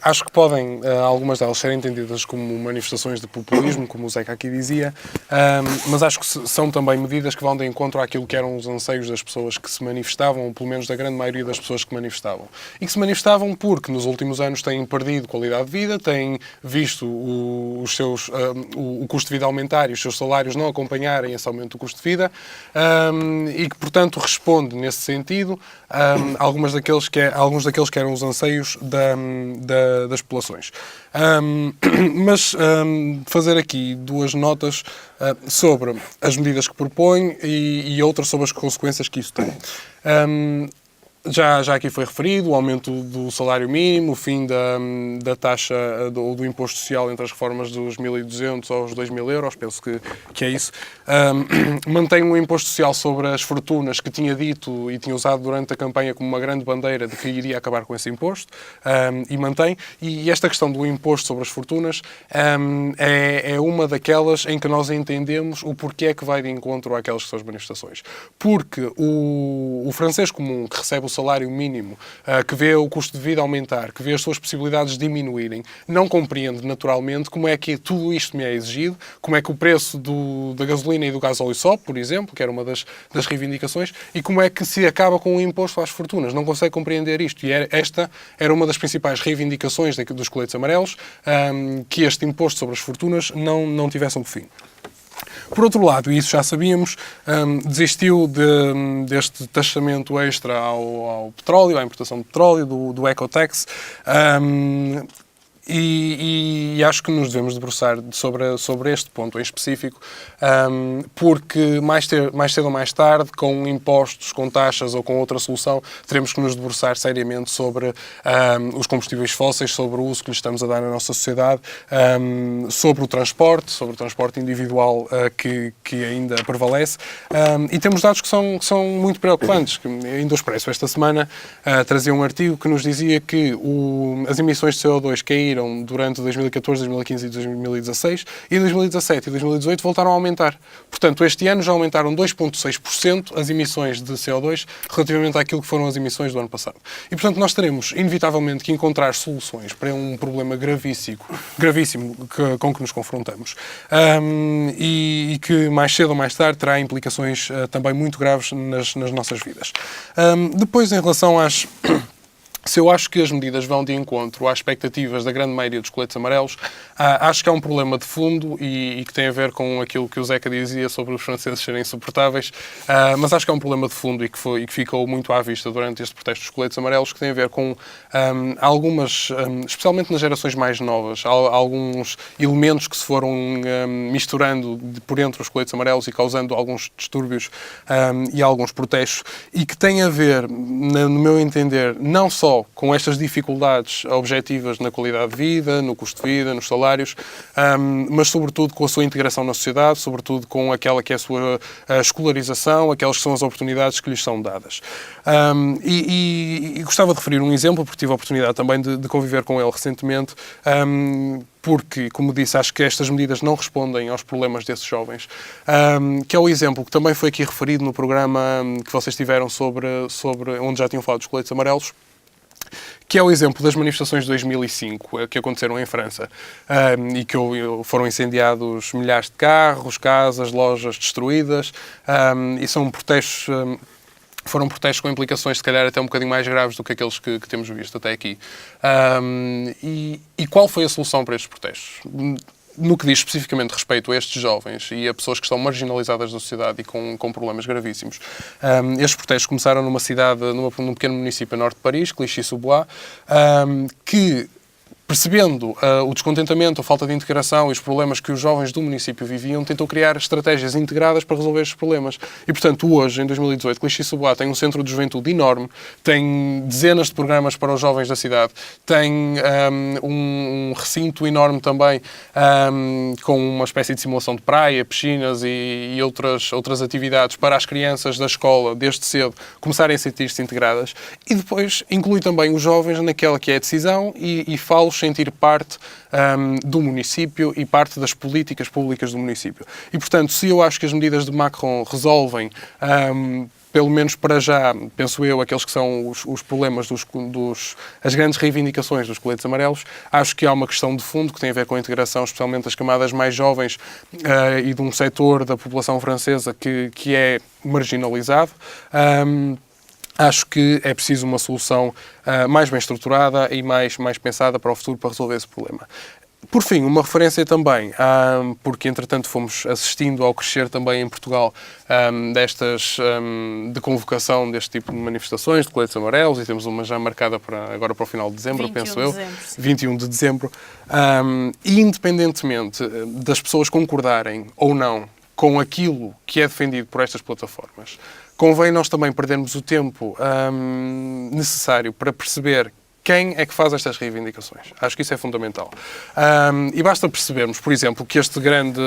Acho que podem algumas delas serem entendidas como manifestações de populismo, como o Zeca aqui dizia, mas acho que são também medidas que vão de encontro àquilo que eram os anseios das pessoas que se manifestavam, ou pelo menos da grande maioria das pessoas que manifestavam. E que se manifestavam porque nos últimos anos têm perdido qualidade de vida, têm visto o custo de vida aumentar e os seus salários não acompanharem esse aumento do custo de vida, e que, portanto, responde nesse sentido alguns daqueles que eram os anseios das populações. Mas fazer aqui duas notas sobre as medidas que propõe e outras sobre as consequências que isso tem. Já aqui foi referido o aumento do salário mínimo, o fim da taxa do imposto social entre as reformas dos 1.200 aos 2.000 euros, penso que é isso. Mantém um imposto social sobre as fortunas que tinha dito e tinha usado durante a campanha como uma grande bandeira de que iria acabar com esse imposto, e mantém. E esta questão do imposto sobre as fortunas é uma daquelas em que nós entendemos o porquê é que vai de encontro àquelas que são as manifestações. Porque o francês comum que recebe o salário mínimo, que vê o custo de vida aumentar, que vê as suas possibilidades diminuírem, não compreende naturalmente como é que tudo isto me é exigido, como é que o preço da gasolina e do gasóleo sobe, por exemplo, que era uma das reivindicações, e como é que se acaba com o imposto às fortunas. Não consegue compreender isto. E esta era uma das principais reivindicações dos coletes amarelos, que este imposto sobre as fortunas não tivesse um fim. Por outro lado, e isso já sabíamos, desistiu deste taxamento extra ao petróleo, à importação de petróleo, do ecotax, E acho que nos devemos debruçar sobre este ponto em específico, porque mais cedo ou mais tarde, com impostos, com taxas ou com outra solução, teremos que nos debruçar seriamente sobre os combustíveis fósseis, sobre o uso que lhes estamos a dar na nossa sociedade, sobre o transporte individual que ainda prevalece. E temos dados que são muito preocupantes. Ainda o Expresso esta semana trazia um artigo que nos dizia que as emissões de CO2 caíram durante 2014, 2015 e 2016 e em 2017 e 2018 voltaram a aumentar. Portanto, este ano já aumentaram 2,6% as emissões de CO2 relativamente àquilo que foram as emissões do ano passado. E, portanto, nós teremos, inevitavelmente, que encontrar soluções para um problema gravíssimo com que nos confrontamos e que mais cedo ou mais tarde terá implicações também muito graves nas nossas vidas. Depois, em relação se eu acho que as medidas vão de encontro às expectativas da grande maioria dos coletes amarelos, acho que há um problema de fundo e que tem a ver com aquilo que o Zeca dizia sobre os franceses serem insuportáveis, mas acho que há um problema de fundo e que ficou muito à vista durante este protesto dos coletes amarelos, que tem a ver com algumas, especialmente nas gerações mais novas, alguns elementos que se foram misturando por entre os coletes amarelos e causando alguns distúrbios e alguns protestos, e que tem a ver, no meu entender, não só com estas dificuldades objetivas na qualidade de vida, no custo de vida, nos salários, mas sobretudo com a sua integração na sociedade, sobretudo com aquela que é a sua escolarização, aquelas que são as oportunidades que lhes são dadas. E gostava de referir um exemplo, porque tive a oportunidade também de conviver com ele recentemente, porque, como disse, acho que estas medidas não respondem aos problemas desses jovens, que é o exemplo que também foi aqui referido no programa que vocês tiveram sobre onde já tinham falado dos coletes amarelos, que é o exemplo das manifestações de 2005 que aconteceram em França e que foram incendiados milhares de carros, casas, lojas destruídas, e são protestos... Foram protestos com implicações, se calhar, até um bocadinho mais graves do que aqueles que temos visto até aqui. E qual foi a solução para estes protestos? No que diz especificamente respeito a estes jovens e a pessoas que estão marginalizadas da sociedade e com problemas gravíssimos, estes protestos começaram numa cidade, num pequeno município a norte de Paris, Clichy-sous-Bois, que, percebendo o descontentamento, a falta de integração e os problemas que os jovens do município viviam, tentou criar estratégias integradas para resolver estes problemas. E, portanto, hoje, em 2018, Clichy-sous-Bois tem um centro de juventude enorme, tem dezenas de programas para os jovens da cidade, tem um recinto enorme também, com uma espécie de simulação de praia, piscinas e outras atividades para as crianças da escola, desde cedo, começarem a sentir-se integradas. E depois inclui também os jovens naquela que é a decisão e fá-los sentir parte do município e parte das políticas públicas do município. E, portanto, se eu acho que as medidas de Macron resolvem, pelo menos para já, penso eu, aqueles que são os problemas as grandes reivindicações dos coletes amarelos, acho que há uma questão de fundo que tem a ver com a integração, especialmente das camadas mais jovens e de um setor da população francesa que é marginalizado. Acho que é preciso uma solução mais bem estruturada e mais pensada para o futuro para resolver esse problema. Por fim, uma referência também, porque entretanto fomos assistindo ao crescer também em Portugal de convocação deste tipo de manifestações, de coletes amarelos, e temos uma já marcada agora para o final de dezembro, penso eu, 21 de dezembro. E independentemente das pessoas concordarem ou não com aquilo que é defendido por estas plataformas, convém nós também perdermos o tempo necessário para perceber quem é que faz estas reivindicações. Acho que isso é fundamental. E basta percebermos, por exemplo, que este grande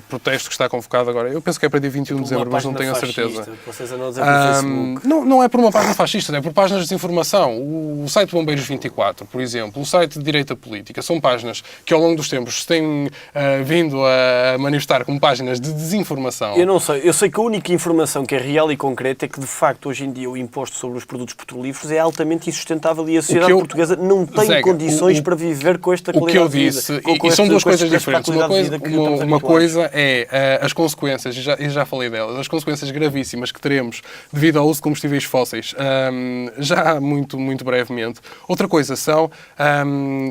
protesto que está convocado agora, eu penso que é para dia 21 de dezembro, mas não tenho a certeza. Vocês andam a dizer pelo Facebook. Não é por uma página fascista, é por páginas de desinformação. O site Bombeiros 24, por exemplo, o site de Direita Política, são páginas que ao longo dos tempos se têm vindo a manifestar como páginas de desinformação. Eu não sei. Eu sei que a única informação que é real e concreta é que, de facto, hoje em dia o imposto sobre os produtos petrolíferos é altamente insustentável e a sociedade portuguesa não tem condições para viver com esta qualidade de vida. O que eu disse, e são duas coisas diferentes. Uma coisa é as consequências, e já falei delas, as consequências gravíssimas que teremos devido ao uso de combustíveis fósseis, já muito brevemente. Outra coisa são,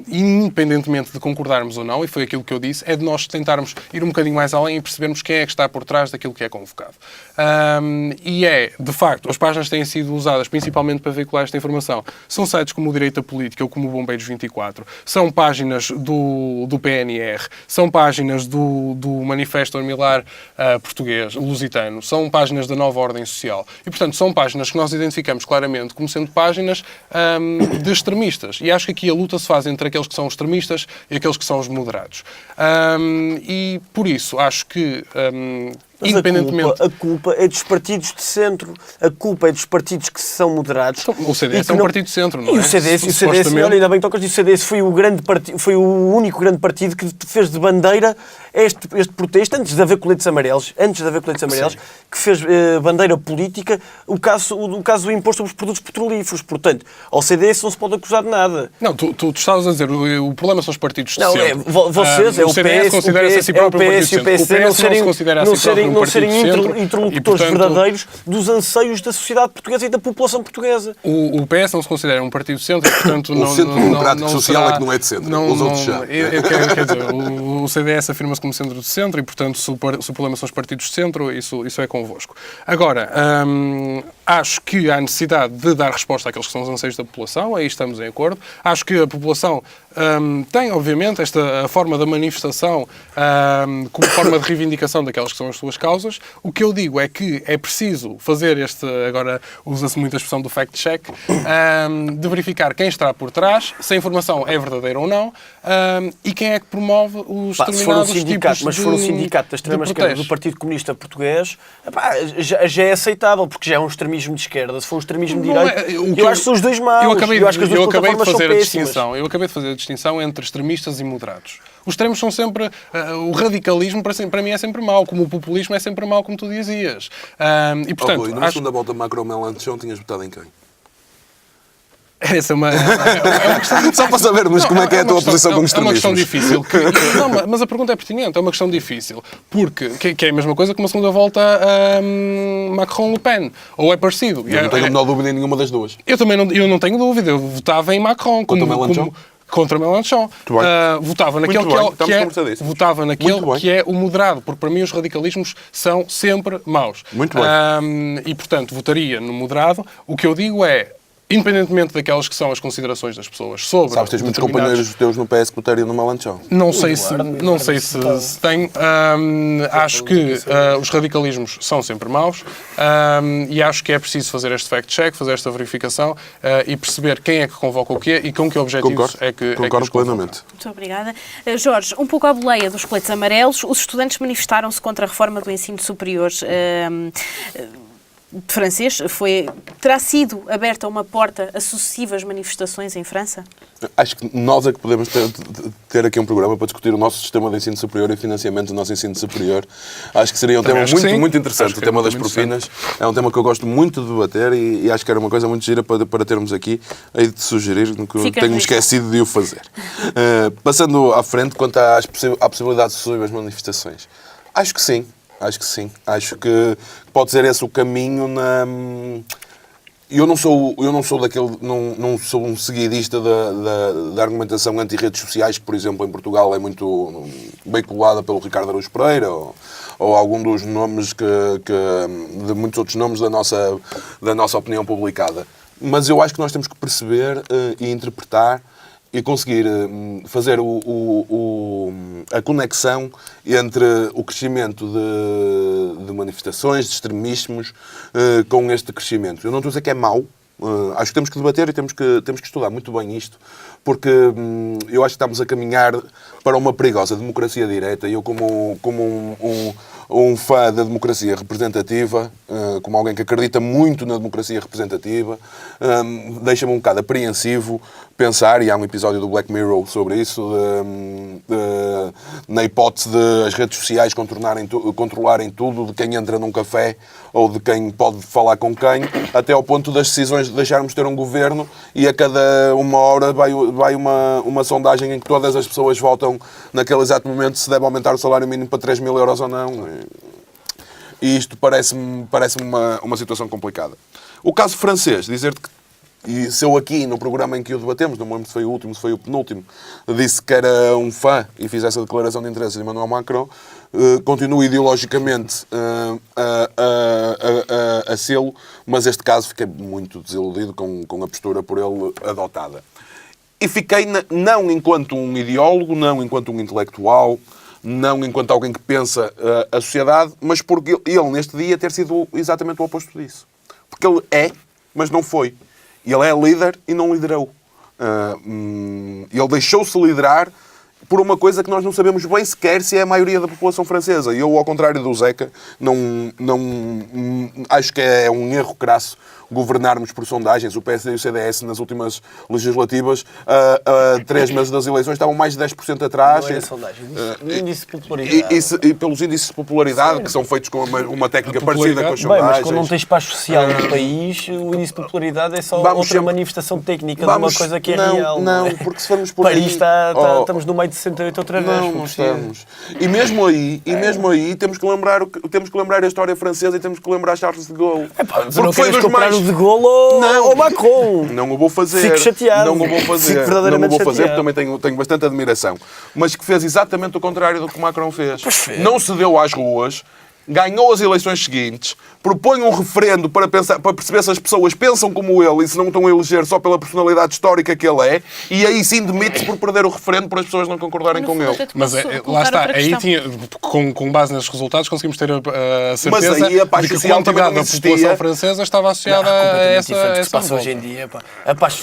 independentemente de concordarmos ou não, e foi aquilo que eu disse, é de nós tentarmos ir um bocadinho mais além e percebermos quem é que está por trás daquilo que é convocado. E de facto, as páginas têm sido usadas principalmente para veicular esta informação. São sites como o direita política, ou como o Bombeiros 24, são páginas do PNR, são páginas do Manifesto Armilar português, lusitano, são páginas da Nova Ordem Social. E, portanto, são páginas que nós identificamos claramente como sendo páginas de extremistas. E acho que aqui a luta se faz entre aqueles que são extremistas e aqueles que são os moderados. E, por isso, acho que... Mas independentemente... a culpa é dos partidos de centro, a culpa é dos partidos que são moderados. Então, o CDS é um partido de centro, não é? E o CDS, olha, ainda bem que tocas disso, o CDS foi foi o único grande partido que fez de bandeira este protesto, antes de haver coletes amarelos, que fez bandeira política o caso do imposto sobre os produtos petrolíferos. Portanto, ao CDS não se pode acusar de nada. Não, tu estavas a dizer, o problema são os partidos de não, centro. Vocês, o CDS considera-se a si próprio um partido de centro. O PS não se considera a si próprio um partido de centro. Interlocutores verdadeiros dos anseios da sociedade portuguesa e da população portuguesa. O PS não se considera um partido de centro e, portanto, o Centro Democrático Social é que não é de centro. Os outros já. Quer dizer, o CDS afirma-se como centro de centro e, portanto, se o problema são os partidos de centro, isso é convosco. Agora, acho que há necessidade de dar resposta àqueles que são os anseios da população, aí estamos em acordo. Acho que a população tem, obviamente, a forma da manifestação como forma de reivindicação daquelas que são as suas causas. O que eu digo é que é preciso fazer agora usa-se muito a expressão do fact-check, de verificar quem está por trás, se a informação é verdadeira ou não, e quem é que promove os determinados tipos de... Mas se for um sindicato da extrema-esquerda do Partido Comunista Português, já é aceitável, porque já é um extremismo de esquerda. Se for um extremismo de direita, eu acho que são os dois maus. Eu acabei de fazer a distinção entre extremistas e moderados. Os extremos são sempre... o radicalismo, para mim, é sempre mau, como o populismo é sempre mau, como tu dizias. E, portanto... Na segunda volta Macron-Mélenchon tinhas votado em quem? Essa é uma questão... Só para sabermos como é que é a tua posição com os extremismos. É uma questão difícil. Mas a pergunta é pertinente. É uma questão difícil. Porque que é a mesma coisa que uma segunda volta Macron-Le Pen. Ou é parecido. Eu não tenho a menor dúvida em nenhuma das duas. Eu não tenho dúvida. Eu votava em Macron. Contra Mélenchon. Votava naquele que é o moderado, porque para mim os radicalismos são sempre maus. Muito bem. E, portanto, votaria no moderado. O que eu digo é, independentemente daquelas que são as considerações das pessoas sobre... Sabes, tens muitos companheiros teus no PS que votariam no Mélenchon. Não sei se tem. Acho que os radicalismos são sempre maus e acho que é preciso fazer este fact-check, fazer esta verificação e perceber quem é que convoca o quê e com que objetivos Concordo plenamente. Muito obrigada. Jorge, um pouco à boleia dos coletes amarelos, os estudantes manifestaram-se contra a reforma do ensino superior francês. Terá sido aberta uma porta a sucessivas manifestações em França? Acho que nós é que podemos ter aqui um programa para discutir o nosso sistema de ensino superior e o financiamento do nosso ensino superior. Acho que seria um tema muito interessante, o tema das propinas. É um tema que eu gosto muito de debater e acho que era uma coisa muito gira para termos aqui, aí de sugerir, que tenho-me esquecido de o fazer. Passando à frente, quanto à possibilidade de sucessivas manifestações. Acho que sim. Acho que pode ser esse o caminho na... Eu não sou um seguidista da argumentação anti-redes sociais, que, por exemplo, em Portugal é muito veiculada pelo Ricardo Araújo Pereira ou algum dos nomes de muitos outros nomes da nossa opinião publicada. Mas eu acho que nós temos que perceber e interpretar e conseguir fazer a conexão entre o crescimento de manifestações, de extremismos, com este crescimento. Eu não estou a dizer que é mau, acho que temos que debater e temos que estudar muito bem isto, porque eu acho que estamos a caminhar para uma perigosa democracia direta e eu, como um fã da democracia representativa, como alguém que acredita muito na democracia representativa, deixa-me um bocado apreensivo pensar, e há um episódio do Black Mirror sobre isso, na hipótese de as redes sociais controlarem tudo, de quem entra num café ou de quem pode falar com quem, até ao ponto das decisões de deixarmos de ter um governo e a cada uma hora vai uma sondagem em que todas as pessoas votam naquele exato momento se deve aumentar o salário mínimo para 3.000 euros ou não. E isto parece-me uma situação complicada. O caso francês, dizer-te que e se eu aqui, no programa em que o debatemos, não me lembro se foi o último, se foi o penúltimo, disse que era um fã e fiz essa declaração de interesse de Emmanuel Macron, continuo ideologicamente a sê-lo, mas este caso fiquei muito desiludido com a postura por ele adotada. E fiquei, não enquanto um ideólogo, não enquanto um intelectual, não enquanto alguém que pensa a sociedade, mas porque ele, neste dia, ter sido exatamente o oposto disso. Porque ele é, mas não foi. Ele é líder e não liderou. Ele deixou-se liderar por uma coisa que nós não sabemos bem sequer se é a maioria da população francesa. E eu, ao contrário do Zeca, acho que é um erro crasso governarmos por sondagens. O PSD e o CDS, nas últimas legislativas, a 3 meses das eleições, estavam mais de 10% atrás. Não era sondagem, índice de popularidade. E pelos índices de popularidade, que são feitos com uma técnica parecida com as Bem, sondagens. mas quando não tens espaço social no país, o índice de popularidade é só outra manifestação técnica de uma coisa que é real. Não, porque se formos por Paris aí... estamos no meio de 68 outra vez. Não estamos. E mesmo aí temos que lembrar a história francesa e temos que lembrar Charles de Gaulle. Não queres comparar o de Gaulle ou Macron. Não o vou fazer. Fico chateado. Não o vou fazer. Fico verdadeiramente não o vou fazer, chateado. porque também tenho bastante admiração. Mas que fez exatamente o contrário do que o Macron fez. Não se deu às ruas, ganhou as eleições seguintes, propõe um referendo para perceber se as pessoas pensam como ele e se não estão a eleger só pela personalidade histórica que ele é, e aí sim demite-se por perder o referendo por as pessoas não concordarem com ele. Mas lá está, aí com base nesses resultados conseguimos ter a certeza aí a paz de que a social também quantidade não da população existia. francesa estava associada a essa que se passa hoje em dia. Pá. A paz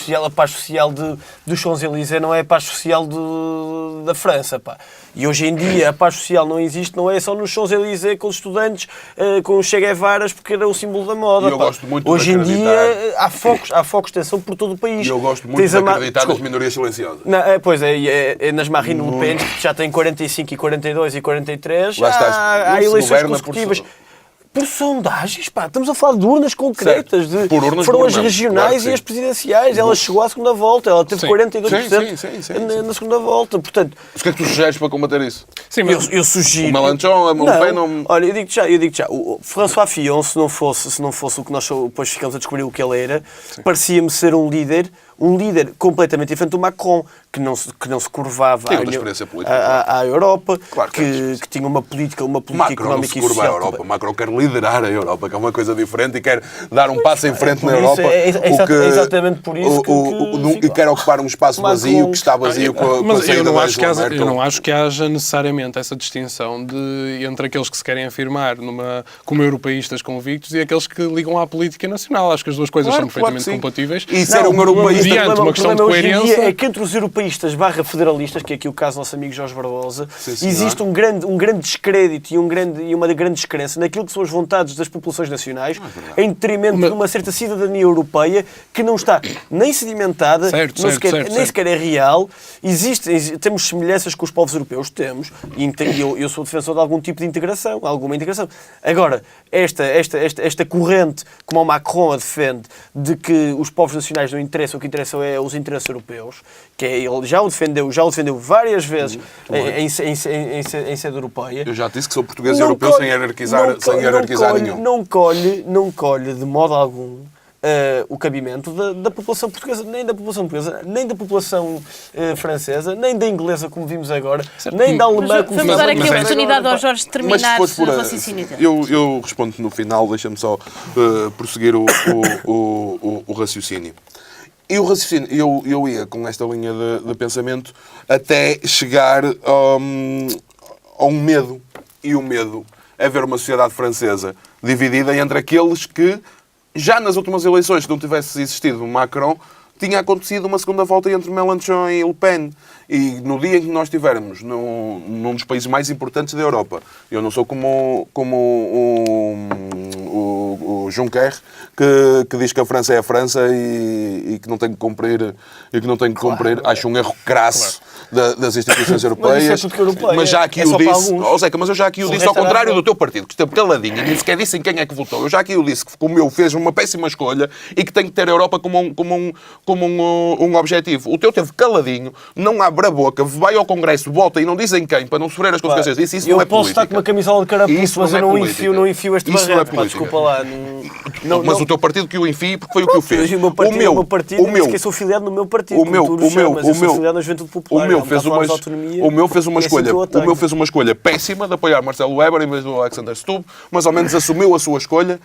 social dos Champs-Élysées não é a paz social da França. Pá. E hoje em dia a paz social não existe, não é só nos Champs-Élysées com os estudantes, com os Che Guevaras, porque era o símbolo da moda. E eu gosto muito de hoje em acreditar. dia há focos de tensão por todo o país. E eu gosto muito de acreditar nas minorias silenciosas. Não, pois é, nas Marine Le Pen, que já tem 45 e 42 e 43, Lá estás. há Se eleições governa consecutivas. Por sondagens, pá, estamos a falar de urnas concretas. Por urnas foram as governamos, regionais claro que e as sim. presidenciais. Ela chegou à segunda volta, ela teve Sim. 42% Sim. na segunda volta. Portanto, Mas o que é que tu sugeres para combater isso? Sim, mas eu sugiro. O Mélenchon, a Le Pen não... Olha, eu digo-te já. O François Fillon, se não fosse o que nós depois ficamos a descobrir o que ele era, parecia-me ser um líder completamente diferente do Macron, que não se curvava Tem outra experiência política, à Europa, Claro que que tinha uma política Macron não se económica e curva à social. Europa. Macron quer liderar a Europa, que é uma coisa diferente, e quer dar um passo em frente na por isso, Europa. é exatamente por isso E quer ocupar um espaço Macron- vazio, que está vazio com a Mas saída eu não, da acho que Angela haja, Merkel. eu não acho que haja necessariamente essa distinção entre aqueles que se querem afirmar como europeístas convictos e aqueles que ligam à política nacional. Acho que as duas coisas são perfeitamente sim. compatíveis. E ser um europeísta... Mediante uma questão de coerência... É que entre os europeístas /federalistas, que é aqui o caso do nosso amigo Jorge Barbosa, Sim, senhor. existe um grande descrédito e uma grande descrença naquilo que são as vontades das populações nacionais, em detrimento de uma certa cidadania europeia que não está nem sedimentada, nem sequer é real. Temos semelhanças com os povos europeus, temos, e eu sou defensor de algum tipo de integração, alguma integração. Agora, esta corrente, como o Macron a defende, de que os povos nacionais não interessam, o que interessam é os interesses europeus, que ele já o defendeu várias vezes em sede europeia. Eu já disse que sou português e europeu sem hierarquizar nenhum. Não colhe de modo algum o cabimento da população portuguesa, nem da população portuguesa, nem da população francesa, nem da inglesa, como vimos agora, nem da alemã, como Vamos dar aqui a Mas oportunidade ao Jorge de terminar Mas se for o raciocínio dele. eu respondo no final, deixa-me só prosseguir o raciocínio. E o raciocínio, eu ia com esta linha de pensamento até chegar a um medo. E o medo é ver uma sociedade francesa dividida entre aqueles que, já nas últimas eleições, se não tivesse existido Macron, tinha acontecido uma segunda volta entre Mélenchon e Le Pen. E no dia em que nós estivermos num dos países mais importantes da Europa, eu não sou como o Juncker, que diz que a França é a França e que não tem que cumprir, acho um erro crasso das instituições europeias. Mas já aqui o disse, Zeca, mas eu já aqui o disse ao contrário do teu partido, que esteve caladinho e nem sequer disse em quem é que votou. Eu já aqui o disse que, como eu, fez uma péssima escolha e que tem que ter a Europa como um objetivo. O teu teve caladinho, não abre a boca, vai ao Congresso, vota e não dizem quem, para não sofrer as consequências disso. Isso não é política. Eu posso estar com uma camisola de carapuço, Isso mas não eu é política. não enfio este Isso não é barreto. política. Desculpa lá. Mas o teu partido que o enfie, porque foi o que o fez. O meu partido, eu sou filiado no meu partido. Eu sou filiado na Juventude Popular. O meu fez uma escolha péssima de apoiar Marcelo Weber em vez do Alexander Stubb, mas ao menos assumiu a sua escolha.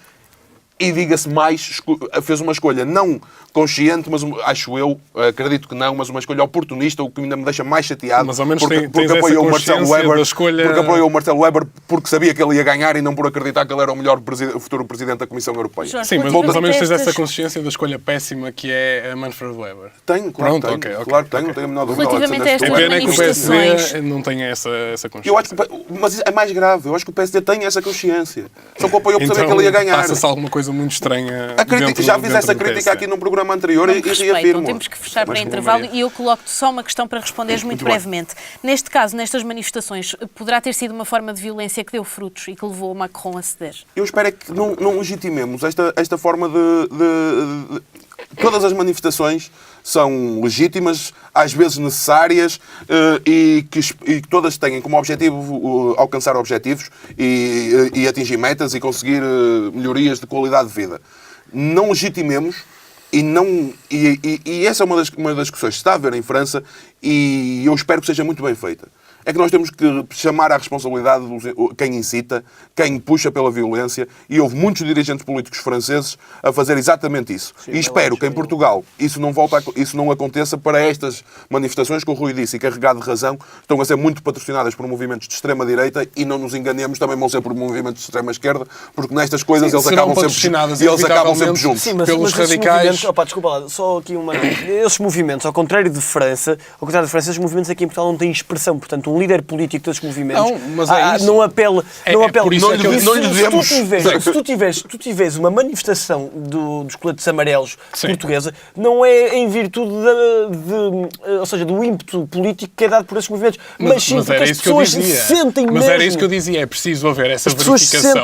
E diga-se mais, fez uma escolha não consciente, mas acho eu, acredito que não, mas uma escolha oportunista, o que ainda me deixa mais chateado. Mas ao menos porque apoiou o Marcelo Weber, porque apoiou o Marcelo Weber porque sabia que ele ia ganhar e não por acreditar que ele era o melhor futuro presidente da Comissão Europeia. Jorge, sim, mas ao menos tens essa consciência da escolha péssima que é a Manfred Weber. Tenho, claro, claro que tenho, não tenho a menor dúvida. Relativamente a estas manifestações. O PSD não tem essa consciência. Eu acho mas é mais grave, eu acho que o PSD tem essa consciência. Só que o apoiou por saber que ele ia ganhar. Passa-se alguma coisa muito estranha. Já fiz essa crítica aqui num programa anterior e reafirmo. Temos que fechar para intervalo e eu coloco-te só uma questão para responderes muito brevemente. Neste caso, nestas manifestações, poderá ter sido uma forma de violência que deu frutos e que levou Macron a ceder? Eu espero é que não legitimemos esta forma de... Todas as manifestações são legítimas, às vezes necessárias e que todas têm como objetivo alcançar objetivos e atingir metas e conseguir melhorias de qualidade de vida. Não legitimemos e essa é uma das questões que se está a ver em França e eu espero que seja muito bem feita. É que nós temos que chamar à responsabilidade quem incita, quem puxa pela violência, e houve muitos dirigentes políticos franceses a fazer exatamente isso. Sim, e espero que em Portugal isso não aconteça para estas manifestações que o Rui disse, e carregado de razão, estão a ser muito patrocinadas por movimentos de extrema-direita e não nos enganemos, também vão ser por movimentos de extrema-esquerda, porque nestas coisas eles acabam sempre juntos. Sim, mas pelos radicais. Desculpa, só aqui uma... Esses movimentos, ao contrário de França, esses movimentos aqui em Portugal não têm expressão, portanto, um líder político desses movimentos não apela. Se tu tiveres uma manifestação dos coletes amarelos portuguesa, não é em virtude do ímpeto político que é dado por esses movimentos, mas sim porque as pessoas se sentem mesmo. Mas era isso que eu dizia, é preciso haver essa verificação.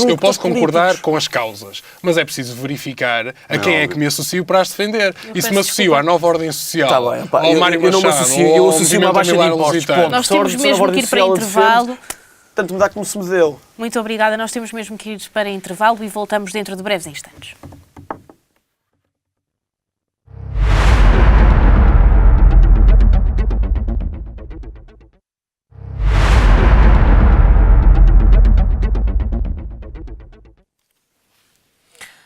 Eu posso concordar com as causas, mas é preciso verificar a quem é que me associo para as defender. E se me associo à nova ordem social, ao Mário Machado, eu associo-me à baixa de impostos. Nós temos mesmo que ir para intervalo. Tanto me dá como se me deu. Muito obrigada. Nós temos mesmo que ir para intervalo e voltamos dentro de breves instantes.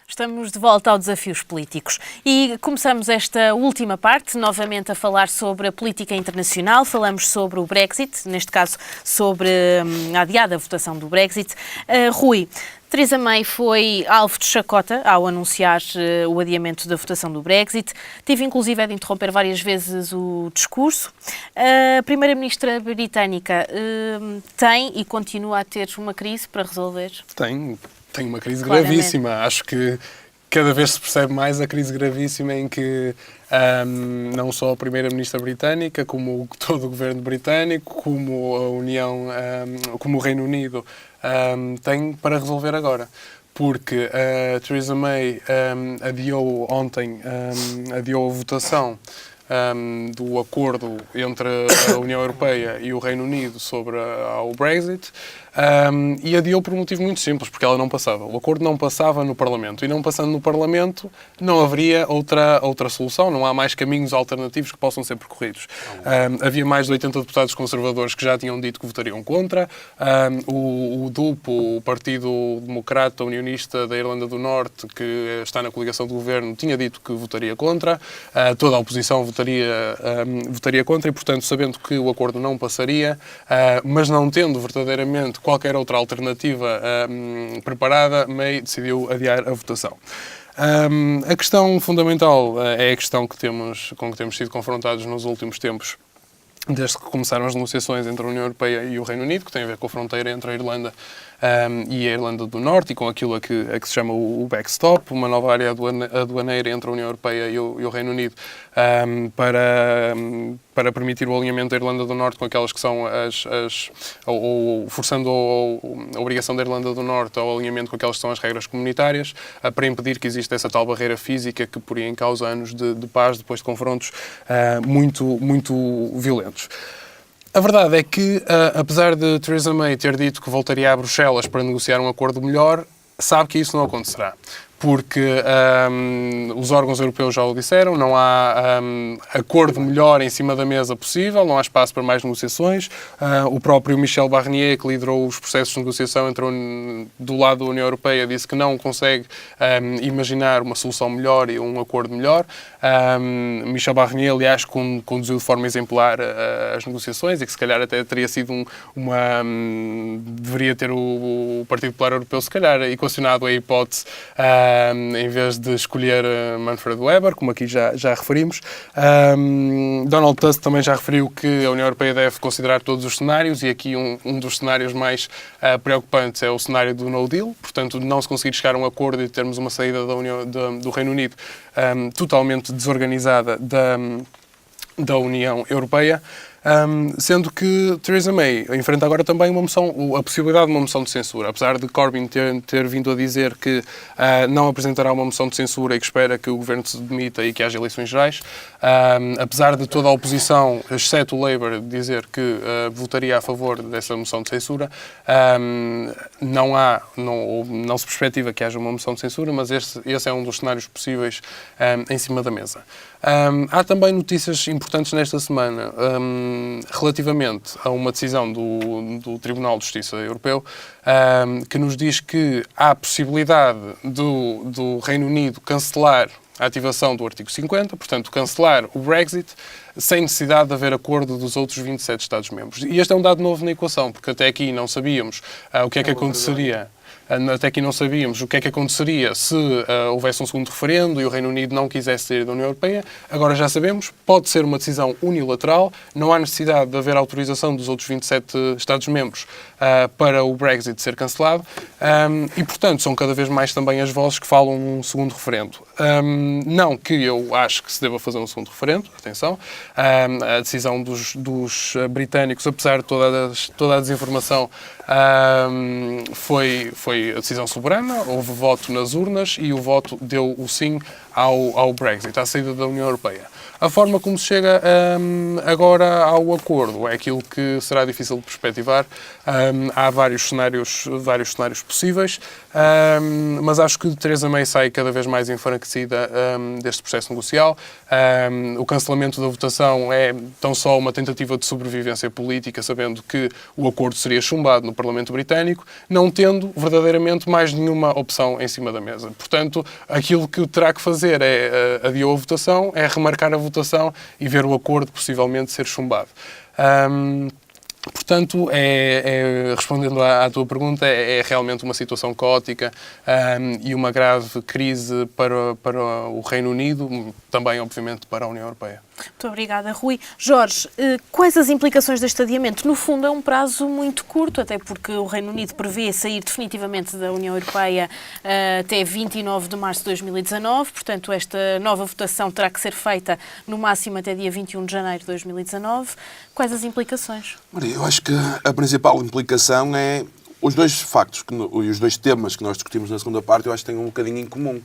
Estamos de volta ao Desafios Políticos e começamos esta última parte novamente a falar sobre a política internacional. Falamos sobre o Brexit, neste caso sobre a adiada votação do Brexit. Rui, Theresa May foi alvo de chacota ao anunciar o adiamento da votação do Brexit. Teve inclusive de interromper várias vezes o discurso. A Primeira-Ministra britânica tem e continua a ter uma crise para resolver? Tem uma crise gravíssima. Acho que cada vez se percebe mais a crise gravíssima em que não só a Primeira-Ministra britânica, como todo o governo britânico, como a União, como o Reino Unido, tem para resolver agora. Porque a Theresa May adiou ontem a votação do acordo entre a União Europeia e o Reino Unido sobre o Brexit, e adiou por um motivo muito simples, porque ela não passava. O acordo não passava no Parlamento, e não passando no Parlamento não haveria outra solução, não há mais caminhos alternativos que possam ser percorridos. Havia mais de 80 deputados conservadores que já tinham dito que votariam contra, o DUP, o Partido Democrata Unionista da Irlanda do Norte, que está na coligação do governo, tinha dito que votaria contra, toda a oposição votaria contra, e portanto, sabendo que o acordo não passaria, mas não tendo verdadeiramente qualquer outra alternativa preparada, May decidiu adiar a votação. A questão fundamental é a questão com que temos sido confrontados nos últimos tempos, desde que começaram as negociações entre a União Europeia e o Reino Unido, que tem a ver com a fronteira entre a Irlanda e a Irlanda do Norte, e com aquilo a que se chama o backstop, uma nova área aduaneira entre a União Europeia e o Reino Unido, para permitir o alinhamento da Irlanda do Norte com aquelas que são forçando a obrigação da Irlanda do Norte ao alinhamento com aquelas que são as regras comunitárias, para impedir que exista essa tal barreira física que poria em causa anos de paz depois de confrontos muito violentos. A verdade é que, apesar de Theresa May ter dito que voltaria a Bruxelas para negociar um acordo melhor, sabe que isso não acontecerá. Porque os órgãos europeus já o disseram, não há acordo melhor em cima da mesa possível, não há espaço para mais negociações. O próprio Michel Barnier, que liderou os processos de negociação do lado da União Europeia, disse que não consegue imaginar uma solução melhor e um acordo melhor. Michel Barnier, aliás, conduziu de forma exemplar as negociações e que se calhar até teria sido deveria ter o Partido Popular Europeu, se calhar, equacionado a hipótese em vez de escolher Manfred Weber, como aqui já referimos. Donald Tusk também já referiu que a União Europeia deve considerar todos os cenários e aqui um dos cenários mais preocupantes é o cenário do no deal, portanto, não se conseguir chegar a um acordo e termos uma saída do Reino Unido totalmente desorganizada da União Europeia. Sendo que Theresa May enfrenta agora também a possibilidade de uma moção de censura. Apesar de Corbyn ter vindo a dizer que não apresentará uma moção de censura e que espera que o governo se demita e que haja eleições gerais, apesar de toda a oposição, exceto o Labour, dizer que votaria a favor dessa moção de censura, não se perspectiva que haja uma moção de censura, mas esse é um dos cenários possíveis em cima da mesa. Há também notícias importantes nesta semana relativamente a uma decisão do Tribunal de Justiça Europeu que nos diz que há possibilidade do Reino Unido cancelar a ativação do artigo 50, portanto, cancelar o Brexit sem necessidade de haver acordo dos outros 27 Estados-membros. E este é um dado novo na equação, porque até aqui não sabíamos o que é que aconteceria. Até aqui não sabíamos o que é que aconteceria se houvesse um segundo referendo e o Reino Unido não quisesse sair da União Europeia. Agora já sabemos, pode ser uma decisão unilateral, não há necessidade de haver autorização dos outros 27 Estados-membros para o Brexit ser cancelado e, portanto, são cada vez mais também as vozes que falam num segundo referendo. Não que eu acho que se deva fazer um segundo referendo, atenção, a decisão dos britânicos, apesar de toda a desinformação, foi a decisão soberana, houve voto nas urnas e o voto deu o sim ao Brexit, à saída da União Europeia. A forma como se chega agora ao acordo é aquilo que será difícil de perspectivar. Há vários cenários possíveis, mas acho que Theresa May sai cada vez mais enfraquecida deste processo negocial. O cancelamento da votação é tão só uma tentativa de sobrevivência política, sabendo que o acordo seria chumbado no Parlamento Britânico, não tendo verdadeiramente mais nenhuma opção em cima da mesa. Portanto, aquilo que terá que fazer é adiar a votação, é remarcar a votação e ver o acordo possivelmente ser chumbado. Portanto, respondendo à tua pergunta, é realmente uma situação caótica e uma grave crise para o Reino Unido, também, obviamente, para a União Europeia. Muito obrigada, Rui. Jorge, quais as implicações deste adiamento? No fundo, é um prazo muito curto, até porque o Reino Unido prevê sair definitivamente da União Europeia até 29 de março de 2019, portanto, esta nova votação terá que ser feita no máximo até dia 21 de janeiro de 2019. Quais as implicações? Maria, eu acho que a principal implicação é os dois factos e os dois temas que nós discutimos na segunda parte, eu acho que têm um bocadinho em comum.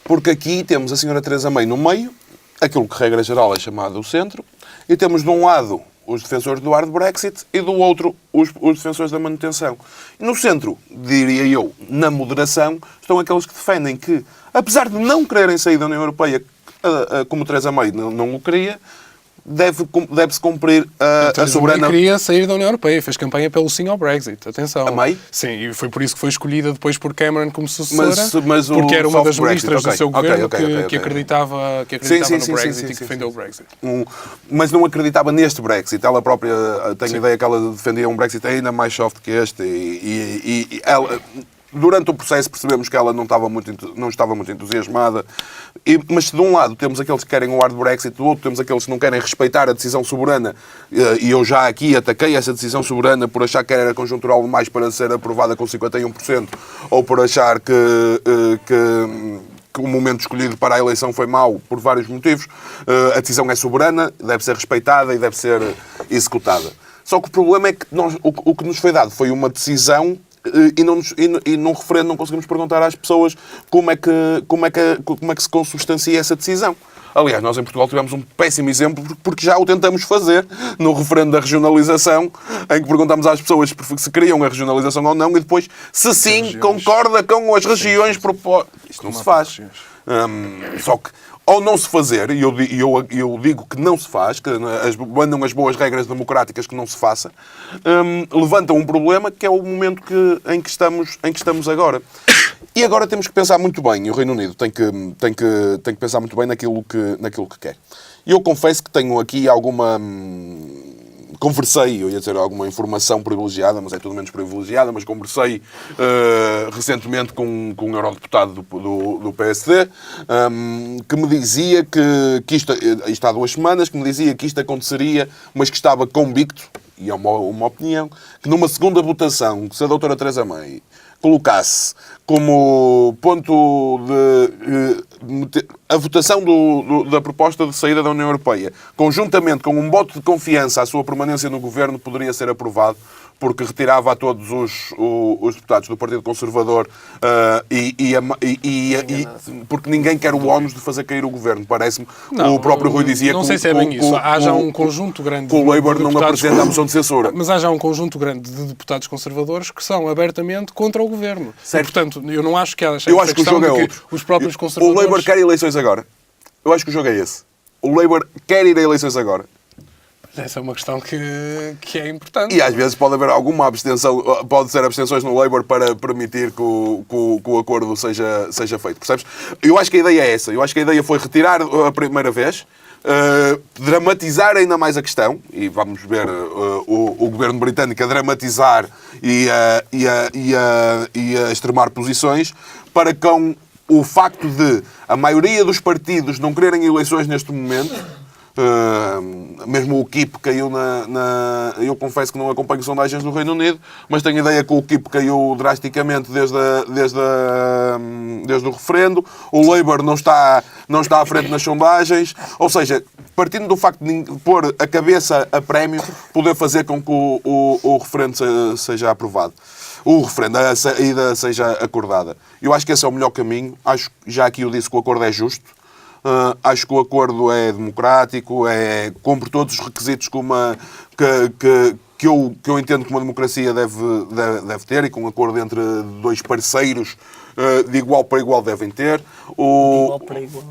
Porque aqui temos a senhora Theresa May no meio, aquilo que, regra geral, é chamado o centro, e temos de um lado os defensores do hard Brexit e do outro os defensores da manutenção. E no centro, diria eu, na moderação, estão aqueles que defendem que, apesar de não quererem sair da União Europeia, como Theresa May não o queria, deve-se cumprir a soberana... May queria sair da União Europeia, fez campanha pelo sim ao Brexit. Atenção. A May? Sim, e foi por isso que foi escolhida depois por Cameron como sucessora, mas porque era uma das ministras do okay, seu governo okay. que acreditava no Brexit e que defendeu o Brexit. Mas não acreditava neste Brexit. Ela própria tem a ideia que ela defendia um Brexit ainda mais soft que este e ela... Durante o processo percebemos que ela não estava muito entusiasmada, mas de um lado temos aqueles que querem o hard Brexit, do outro temos aqueles que não querem respeitar a decisão soberana, e eu já aqui ataquei essa decisão soberana por achar que era conjuntural demais para ser aprovada com 51%, ou por achar que o momento escolhido para a eleição foi mau por vários motivos. A decisão é soberana, deve ser respeitada e deve ser executada. Só que o problema é que o que nos foi dado foi uma decisão e num referendo não conseguimos perguntar às pessoas como é que se consubstancia essa decisão. Aliás, nós em Portugal tivemos um péssimo exemplo porque já o tentamos fazer no referendo da regionalização, em que perguntamos às pessoas se queriam a regionalização ou não e depois, se sim, concorda com as regiões propostas. Isto não se faz. Só que, ao não se fazer, e eu digo que não se faz, que mandam as boas regras democráticas que não se faça, levantam um problema que é o momento em que estamos agora. E agora temos que pensar muito bem, e o Reino Unido tem que pensar muito bem naquilo que quer. E eu confesso que tenho aqui alguma... Conversei, eu ia dizer alguma informação privilegiada, mas é tudo menos privilegiada, mas conversei recentemente com um eurodeputado do PSD, que me dizia que isto há 2 semanas, que me dizia que isto aconteceria, mas que estava convicto, e é uma opinião, que numa segunda votação, se a doutora Theresa May colocasse como ponto a votação da proposta de saída da União Europeia, conjuntamente com um voto de confiança à sua permanência no governo, poderia ser aprovado, porque retirava a todos os deputados do Partido Conservador porque ninguém quer o ónus de fazer cair o governo. Parece-me, o próprio Rui dizia não sei se é bem isso. Há já um conjunto grande que o Labour não apresenta a moção de censura. Mas há já um conjunto grande de deputados conservadores que são abertamente contra o governo. E, portanto, eu não acho que haja essa questão de que os próprios conservadores... O Labour quer eleições agora. Eu acho que o jogo é esse. O Labour quer ir a eleições agora. Essa é uma questão que é importante. E às vezes pode haver alguma abstenção, pode ser abstenções no Labour para permitir que o acordo seja feito. Percebes? Eu acho que a ideia é essa. Eu acho que a ideia foi retirar a primeira vez, dramatizar ainda mais a questão, e vamos ver o governo britânico a dramatizar e a extremar posições, para com o facto de a maioria dos partidos não quererem eleições neste momento. Mesmo o KIP caiu eu confesso que não acompanho sondagens do Reino Unido, mas tenho a ideia que o KIP caiu drasticamente desde o referendo. O Labour não está à frente nas sondagens. Ou seja, partindo do facto de pôr a cabeça a prémio, poder fazer com que o referendo seja aprovado. O referendo, a saída seja acordada. Eu acho que esse é o melhor caminho. Já aqui eu disse que o acordo é justo. Acho que o acordo é democrático, cumpre todos os requisitos que eu entendo que uma democracia deve ter, e que um acordo entre 2 parceiros de igual para igual devem ter. De igual para igual.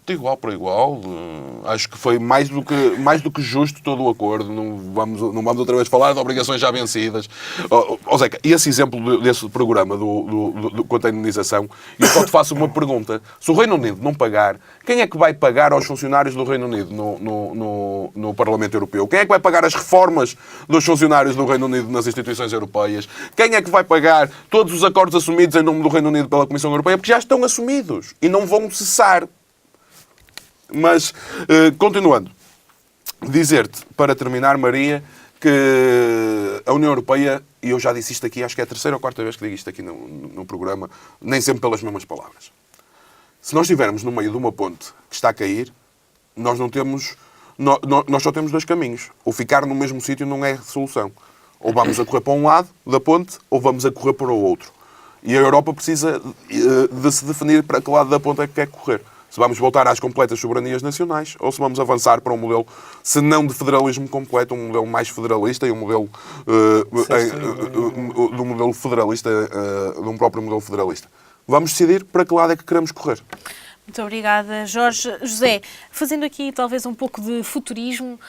De igual para igual. Acho que foi mais do que justo todo o acordo. Não vamos outra vez falar de obrigações já vencidas. Zeca, e esse exemplo desse programa quanto à indenização, eu só te faço uma pergunta. Se o Reino Unido não pagar, quem é que vai pagar aos funcionários do Reino Unido no Parlamento Europeu? Quem é que vai pagar as reformas dos funcionários do Reino Unido nas instituições europeias? Quem é que vai pagar todos os acordos assumidos em nome do Reino Unido pela Comissão Europeia? Porque já estão assumidos e não vão cessar. Mas, continuando, dizer-te, para terminar, Maria, que a União Europeia, e eu já disse isto aqui, acho que é a 3ª ou 4ª vez que digo isto aqui no programa, nem sempre pelas mesmas palavras. Se nós estivermos no meio de uma ponte que está a cair, nós só temos 2 caminhos. Ou ficar no mesmo sítio não é solução. Ou vamos a correr para um lado da ponte, ou vamos a correr para o outro. E a Europa precisa de se definir para que lado da ponte é que quer correr. Se vamos voltar às completas soberanias nacionais ou se vamos avançar para um modelo, se não de federalismo completo, um modelo mais federalista e um modelo de um próprio modelo federalista. Vamos decidir para que lado é que queremos correr. Muito obrigada, Jorge. José, fazendo aqui talvez um pouco de futurismo,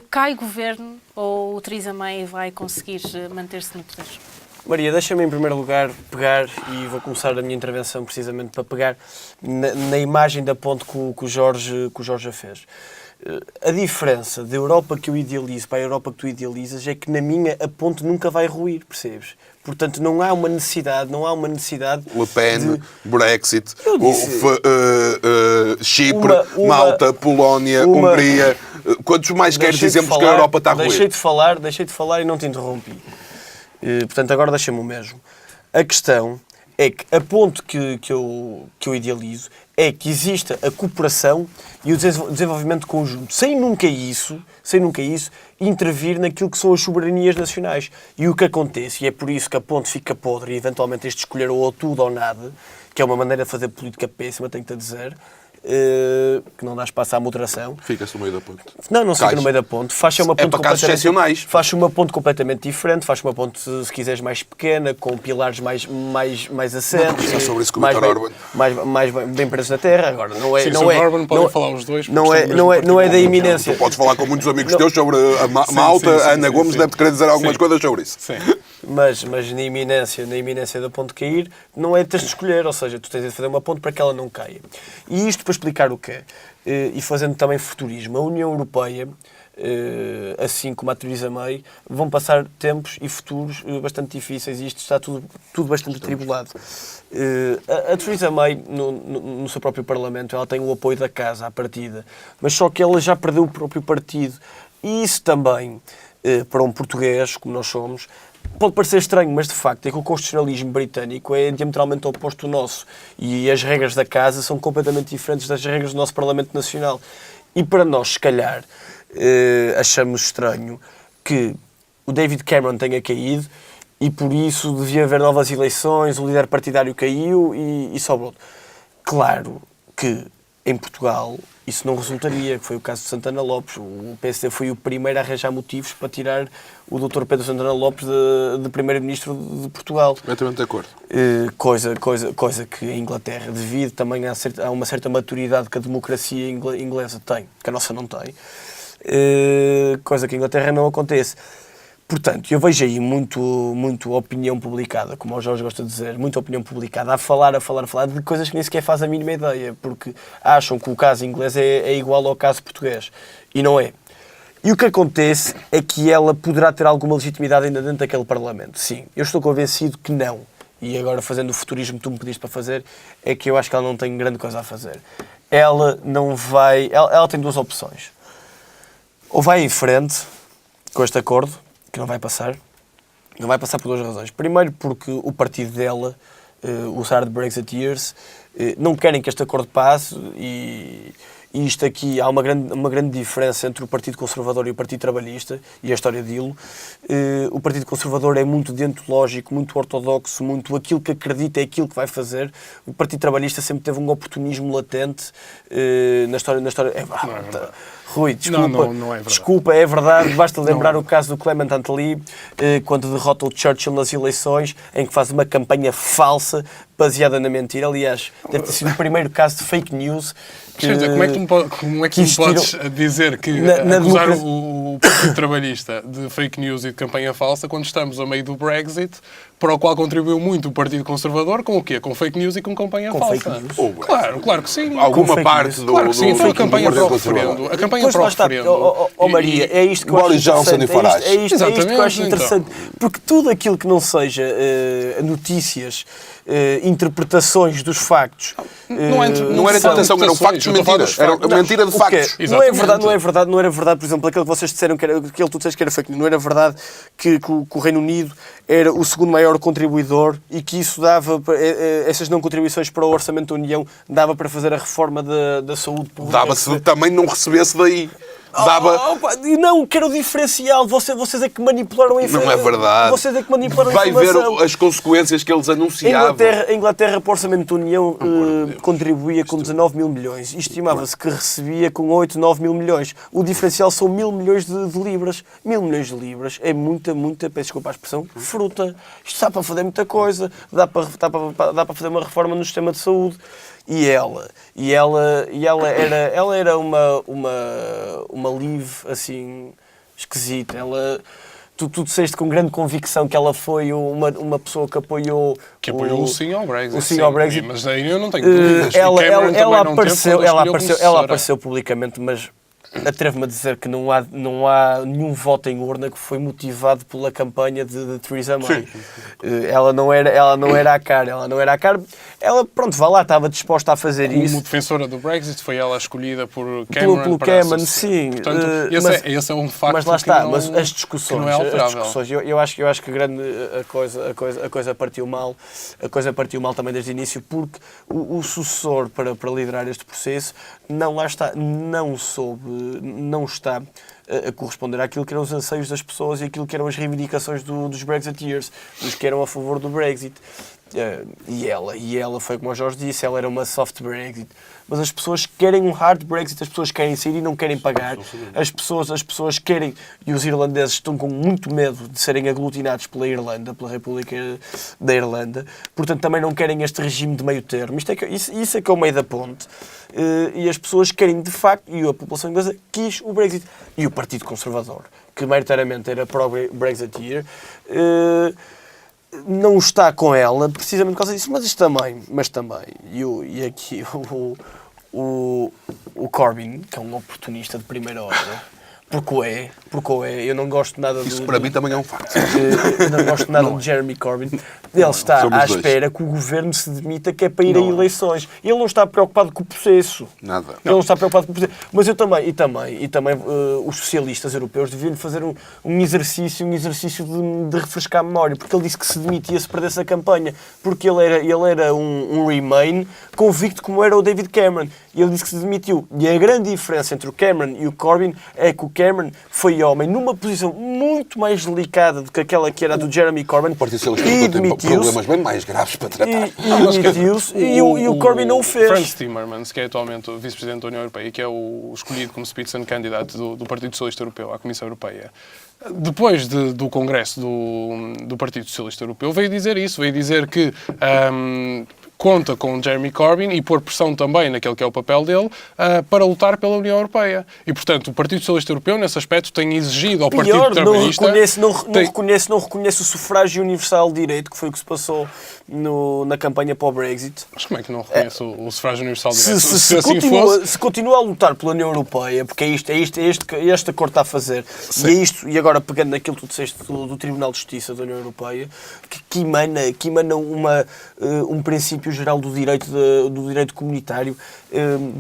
cai o governo ou Theresa May vai conseguir manter-se no poder? Maria, deixa-me em primeiro lugar pegar, e vou começar a minha intervenção precisamente para pegar na imagem da ponte que o Jorge a fez. A diferença da Europa que eu idealizo para a Europa que tu idealizas é que na minha a ponte nunca vai ruir, percebes? Portanto, não há uma necessidade Le Pen, Brexit, Chipre, Malta, Polónia, Hungria. Quantos mais queres exemplos que a Europa está a ruir? Deixei de falar e não te interrompi. Portanto, agora deixa-me o mesmo. A questão é que a ponte que eu idealizo é que exista a cooperação e o desenvolvimento conjunto, sem nunca isso, intervir naquilo que são as soberanias nacionais. E o que acontece, e é por isso que a ponte fica podre e eventualmente este escolher ou tudo ou nada, que é uma maneira de fazer política péssima, tenho-te a dizer, que não dá espaço à moderação. Fica-se no meio da ponte. Não fica no meio da ponte. Faz-se uma ponte para casos excepcionais. Faz uma ponte completamente diferente, faz uma ponte, se quiseres, mais pequena, com pilares mais assentos. Não, sobre isso que o Vítor Orban. Mais bem presos na terra. Agora, não é... Sim, não é Orban podem não, falar os dois. não é da iminência. Tu podes falar com muitos amigos teus sobre a Malta. A Ana Gomes deve querer dizer algumas coisas sobre isso. Sim. Mas na iminência da ponte cair, não é teres de escolher, ou seja, tu tens de fazer uma ponte para que ela não caia. E isto para explicar o quê? E fazendo também futurismo, a União Europeia, assim como a Theresa May, vão passar tempos e futuros bastante difíceis e isto está tudo bastante atribulado. A Theresa May, no seu próprio Parlamento, ela tem o apoio da casa à partida, mas só que ela já perdeu o próprio partido. E isso também, para um português, como nós somos, pode parecer estranho, mas de facto é que o constitucionalismo britânico é diametralmente oposto ao nosso e as regras da casa são completamente diferentes das regras do nosso Parlamento Nacional. E para nós, se calhar, achamos estranho que o David Cameron tenha caído e por isso devia haver novas eleições, o líder partidário caiu e sobrou. Claro que em Portugal isso não resultaria, que foi o caso de Santana Lopes. O PSD foi o primeiro a arranjar motivos para tirar o Dr. Pedro Santana Lopes de Primeiro-Ministro de Portugal. Completamente de acordo. Coisa que a Inglaterra, devido também a uma certa maturidade que a democracia inglesa tem, que a nossa não tem, coisa que a Inglaterra não acontece. Portanto, eu vejo aí muito opinião publicada, como o Jorge gosta de dizer, muita opinião publicada, a falar de coisas que nem sequer faz a mínima ideia, porque acham que o caso inglês é igual ao caso português. E não é. E o que acontece é que ela poderá ter alguma legitimidade ainda dentro daquele Parlamento. Sim, eu estou convencido que não. E agora, fazendo o futurismo que tu me pediste para fazer, é que eu acho que ela não tem grande coisa a fazer. Ela não vai... Ela tem duas opções. Ou vai em frente com este acordo, que não vai passar. Não vai passar por duas razões. Primeiro, porque o partido dela, os Hard Brexiteers, não querem que este acordo passe e isto aqui, há uma grande diferença entre o Partido Conservador e o Partido Trabalhista e a história dele. O Partido Conservador é muito deontológico, muito ortodoxo, muito aquilo que acredita é aquilo que vai fazer. O Partido Trabalhista sempre teve um oportunismo latente na história. Rui, desculpa, não é verdade. Desculpa, é verdade. Basta lembrar o caso do Clement Attlee, quando derrota o Churchill nas eleições, em que faz uma campanha falsa, baseada na mentira. Aliás, deve ter sido o primeiro caso de fake news. Como é que tu podes dizer que acusar o Partido Trabalhista de fake news e de campanha falsa quando estamos a meio do Brexit, para o qual contribuiu muito o Partido Conservador, com o quê? Com fake news e com campanha falsa. Fake news? Claro que sim. Alguma parte do... Claro que sim, foi a campanha para o referendo. referendo. A campanha para o referendo. Maria, é isto que eu acho Boris Johnson e Farage. É isto que eu acho interessante. Porque tudo aquilo que não seja notícias, interpretações dos factos... Não era interpretação, eram factos mentiras. Era mentira de factos. Não era verdade, por exemplo, aquilo que vocês disseram, aquilo que tu disseste que era fake news, não era verdade que o Reino Unido era o segundo maior contribuidor e que isso dava, essas não contribuições para o Orçamento da União, dava para fazer a reforma da saúde pública. Dava-se também não recebesse daí. Não, quero o diferencial. Vocês é que manipularam a informação. Não é verdade. Vocês é que manipularam a Vai informação. ver as consequências que eles anunciavam. A Inglaterra, para o Orçamento da União, contribuía com 19 mil milhões. E estimava-se que recebia com 8, 9 mil milhões. O diferencial são 1.000 milhões de libras. 1.000 milhões de libras é muita, peço desculpa a expressão, fruta. Isto dá para fazer muita coisa. Dá para fazer uma reforma no sistema de saúde. E ela era uma live assim esquisita. Tu disseste com grande convicção que ela foi uma pessoa que apoiou o sim ao Brexit. O sim ao Brexit. Sim, mas aí eu não tenho dúvidas. Ela apareceu publicamente, mas atrevo-me a dizer que não há nenhum voto em urna que foi motivado pela campanha de Theresa May. Ela não era a cara. Ela, pronto, vá lá, estava disposta a fazer isso. Como defensora do Brexit, foi ela escolhida por Cameron pelo para Cameron, sim. Portanto, esse é um facto. Mas lá está, que mas não, as discussões, que não é alterável. eu acho que a coisa partiu mal. A coisa partiu mal também desde o início, porque o sucessor para liderar este processo não está a corresponder àquilo que eram os anseios das pessoas e aquilo que eram as reivindicações dos Brexiteers, dos que eram a favor do Brexit. E ela foi, como o Jorge disse, ela era uma soft Brexit. Mas as pessoas querem um hard Brexit, as pessoas querem sair e não querem pagar. As pessoas querem, e os irlandeses estão com muito medo de serem aglutinados pela Irlanda, pela República da Irlanda. Portanto, também não querem este regime de meio termo. Isso é que é o meio da ponte. E as pessoas querem, de facto, e a população inglesa quis o Brexit. E o Partido Conservador, que maioritariamente era pró-Brexiteer, não está com ela precisamente por causa disso, mas também e aqui o Corbyn, que é um oportunista de primeira ordem, porque eu não gosto nada Isso para mim também é um facto. Eu não gosto nada de Jeremy Corbyn. Ele está à espera que o governo se demita, que é para ir a eleições. Ele não está preocupado com o processo. Nada. Ele não está preocupado com o processo. Mas eu também, os socialistas europeus deviam fazer um exercício de refrescar a memória, porque ele disse que se demitia se perdesse a campanha, porque ele era um Remain convicto como era o David Cameron. E ele disse que se demitiu. E a grande diferença entre o Cameron e o Corbyn é que o Cameron foi homem numa posição muito mais delicada do que aquela que era a do Jeremy Corbyn. O Partido Socialista tem problemas bem mais graves para tratar. E o Corbyn não o fez. Franz Timmermans, que é atualmente o vice-presidente da União Europeia e que é o escolhido como Spitzenkandidat do Partido Socialista Europeu à Comissão Europeia, depois do Congresso do Partido Socialista Europeu, veio dizer isso, veio dizer que conta com Jeremy Corbyn e pôr pressão também naquele que é o papel dele para lutar pela União Europeia. E, portanto, o Partido Socialista Europeu, nesse aspecto, tem exigido ao Partido Trabalhista... Não reconhece o sufrágio universal de direito, que foi o que se passou na campanha para o Brexit. Mas como é que não reconhece o sufrágio universal de direito? Se continua a lutar pela União Europeia, porque é este acordo está a fazer, e é isto, e agora pegando naquilo que tu disseste do Tribunal de Justiça da União Europeia, que emana um princípio geral do direito comunitário,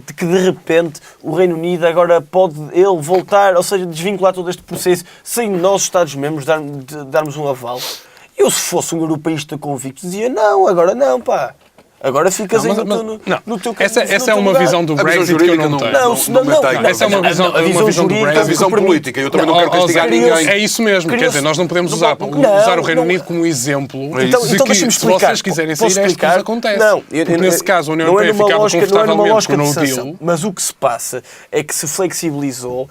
de que de repente o Reino Unido agora pode voltar, ou seja, desvincular todo este processo sem nós, Estados-membros, darmos um aval. Eu, se fosse um europeísta convicto, dizia não, agora não, pá. Agora ficas no teu caminho. Essa é uma visão do Brexit que eu não tenho. Essa é uma visão do Brexit. A visão política. Eu também não quero castigar ninguém. É isso mesmo. Quer dizer, nós não podemos usar o Reino Unido como exemplo de que, se vocês quiserem sair, é isto que acontece. Porque, nesse caso, a União Europeia ficava confortavelmente com no deal. Mas o que se passa é que se flexibilizou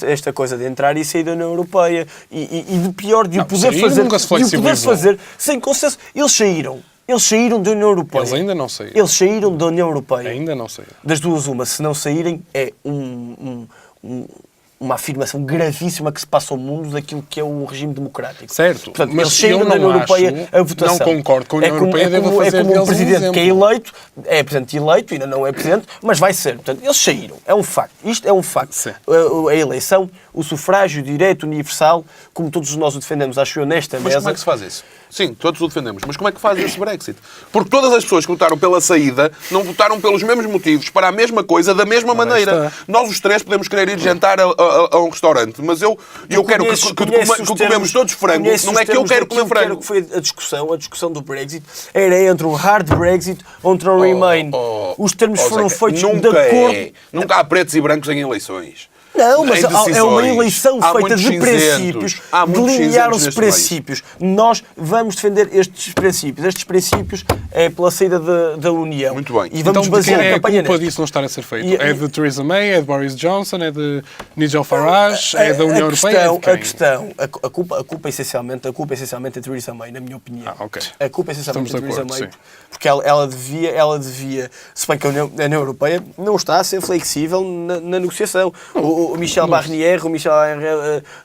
esta coisa de entrar e sair da União Europeia. E de pior, de o poder fazer sem consenso. Eles saíram da União Europeia. Eles ainda não saíram. Eles saíram da União Europeia. Ainda não saíram. Das duas, uma. Se não saírem, é uma afirmação gravíssima que se passa ao mundo daquilo que é o regime democrático. Certo. Portanto, mas eles saíram da União Europeia a votação. Não concordo com a União Europeia, deve fazer como um presidente que é eleito, presidente eleito, ainda não é presidente, mas vai ser. Portanto, eles saíram. É um facto. Isto é um facto. A eleição, o sufrágio, o direito universal, como todos nós o defendemos, acho eu, nesta mesa. Mas como é que se faz isso? Sim, todos o defendemos. Mas como é que faz esse Brexit? Porque todas as pessoas que votaram pela saída não votaram pelos mesmos motivos, para a mesma coisa, da mesma maneira. Nós os três podemos querer ir jantar a um restaurante, mas eu quero que comemos todos frango. Não é que eu quero comer frango. Que foi a discussão do Brexit era entre um hard Brexit ou entre um Remain. Os termos foram feitos de acordo. Nunca há pretos e brancos em eleições. Não, mas é uma eleição feita de princípios, delinear os princípios. Nós vamos defender estes princípios. Estes princípios é pela saída da União. Muito bem. E vamos basear a campanha culpa disso não estar a ser feito? É de Theresa May, é de Boris Johnson, é de Nigel Farage, é da União Europeia? A culpa essencialmente é Theresa May, na minha opinião. A culpa essencialmente é Theresa May, porque ela devia, se bem que a União Europeia não está a ser flexível na negociação. O Michel Barnier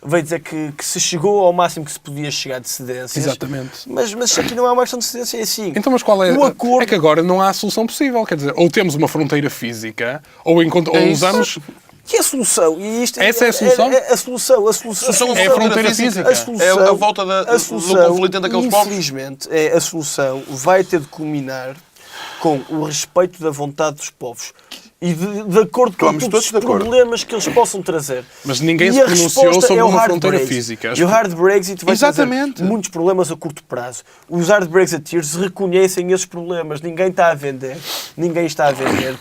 veio dizer que se chegou ao máximo que se podia chegar de cedências. Exatamente. Mas aqui não há uma questão de cedência, é assim. Então, mas qual é? É que agora não há solução possível. Quer dizer, ou temos uma fronteira física, ou usamos... que é a solução? E isto Essa é a solução? A solução. É a fronteira física. É a volta do conflito entre aqueles povos. Infelizmente, a solução vai ter de culminar com o respeito da vontade dos povos. E de acordo com todos os problemas que eles possam trazer. Mas ninguém se pronunciou sobre uma fronteira física. E o hard Brexit vai trazer muitos problemas a curto prazo. Os hard Brexiteers reconhecem esses problemas. Ninguém está a vender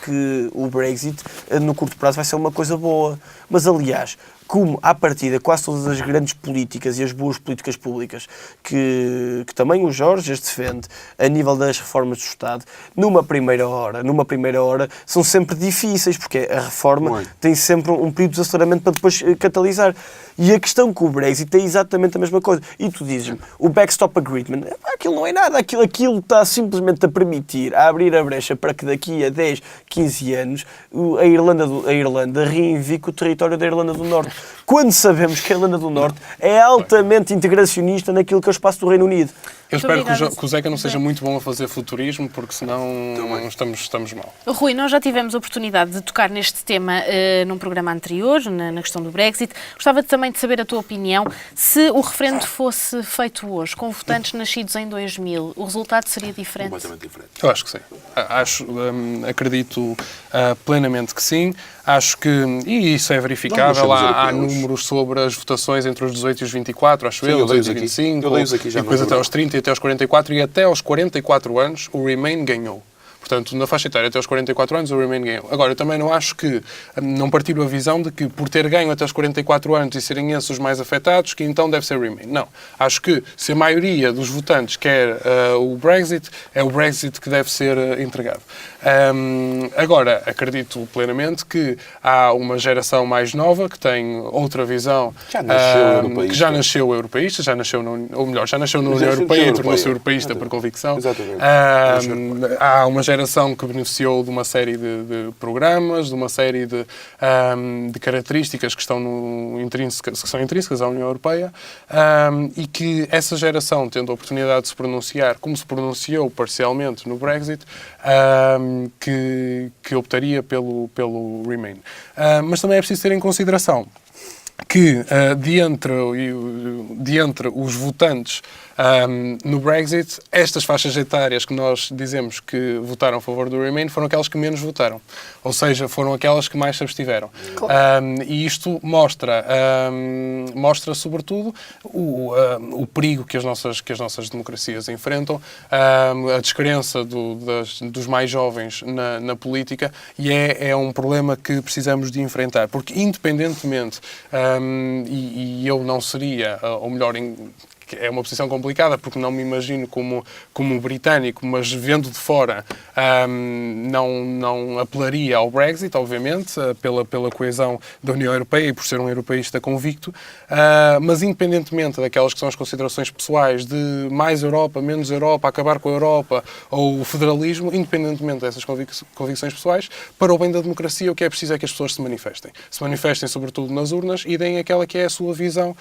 que o Brexit no curto prazo vai ser uma coisa boa. Mas, aliás, como, à partida, quase todas as grandes políticas e as boas políticas públicas que também o Jorge as defende a nível das reformas do Estado, numa primeira hora, são sempre difíceis, porque a reforma tem sempre um período de aceleramento para depois catalisar. E a questão com o Brexit é exatamente a mesma coisa. E tu dizes-me, o backstop agreement, aquilo não é nada, aquilo está simplesmente a permitir, a abrir a brecha para que daqui a 10, 15 anos a Irlanda reivindique o território da Irlanda do Norte. Quando sabemos que a Irlanda do Norte é altamente integracionista naquilo que é o espaço do Reino Unido. Eu espero que o Zeca não seja muito bom a fazer futurismo, porque senão estamos mal. Rui, nós já tivemos a oportunidade de tocar neste tema num programa anterior, na questão do Brexit. Gostava também de saber a tua opinião. Se o referendo fosse feito hoje, com votantes nascidos em 2000, o resultado seria diferente? Completamente diferente. Eu acho que sim. Acredito plenamente que sim. Acho que, e isso é verificável, há números sobre as votações entre os 18 e os 24, acho eu, 18 e 25, e depois até aos 30 e até aos 44, e até aos 44 anos o Remain ganhou. Portanto, na faixa etária até aos 44 anos, o Remain ganhou. Agora, eu também não acho que, não partilho a visão de que por ter ganho até aos 44 anos e serem esses os mais afetados, que então deve ser o Remain. Não. Acho que se a maioria dos votantes quer o Brexit, é o Brexit que deve ser entregado. Agora, acredito plenamente que há uma geração mais nova que tem outra visão, que já nasceu europeísta, já nasceu na União Europeia e tornou-se europeísta por convicção. Há uma geração que beneficiou de uma série de programas, de uma série de características que são intrínsecas à União Europeia, e que essa geração, tendo a oportunidade de se pronunciar, como se pronunciou parcialmente no Brexit, que optaria pelo Remain. Mas também é preciso ter em consideração que, de entre os votantes no Brexit, estas faixas etárias que nós dizemos que votaram a favor do Remain foram aquelas que menos votaram. Ou seja, foram aquelas que mais se abstiveram. Claro. E isto mostra sobretudo, o perigo que as nossas democracias enfrentam, a descrença dos mais jovens na política, e é um problema que precisamos de enfrentar. Porque, independentemente, e eu não seria, ou melhor, é uma posição complicada, porque não me imagino como britânico, mas vendo de fora, não apelaria ao Brexit, obviamente, pela coesão da União Europeia e por ser um europeísta convicto, mas independentemente daquelas que são as considerações pessoais de mais Europa, menos Europa, acabar com a Europa ou o federalismo, independentemente dessas convicções pessoais, para o bem da democracia, o que é preciso é que as pessoas se manifestem sobretudo nas urnas, e deem aquela que é a sua visão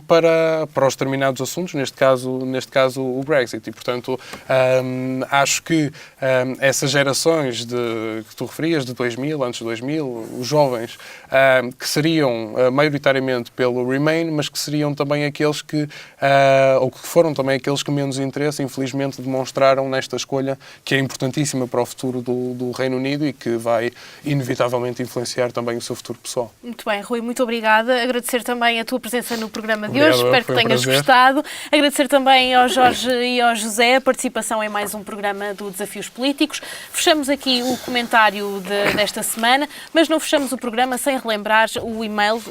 para os determinados assuntos, neste caso o Brexit. E, portanto, acho que essas gerações que tu referias, de 2000, antes de 2000, os jovens, que seriam maioritariamente pelo Remain, mas que seriam também aqueles ou que foram também aqueles que menos interesse, infelizmente, demonstraram nesta escolha, que é importantíssima para o futuro do Reino Unido e que vai, inevitavelmente, influenciar também o seu futuro pessoal. Muito bem, Rui, muito obrigada. Agradecer também a tua presença no programa de hoje. Espero que tenhas gostado. Agradecer também ao Jorge e ao José a participação em mais um programa do Desafios Políticos. Fechamos aqui o comentário desta semana, mas não fechamos o programa sem relembrar o e-mail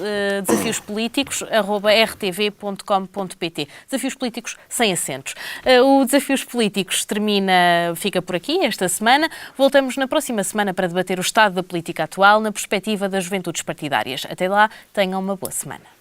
desafiospoliticos@rtv.com.pt. Desafios Políticos sem acentos. O Desafios Políticos fica por aqui esta semana. Voltamos na próxima semana para debater o estado da política atual na perspectiva das juventudes partidárias. Até lá, tenham uma boa semana.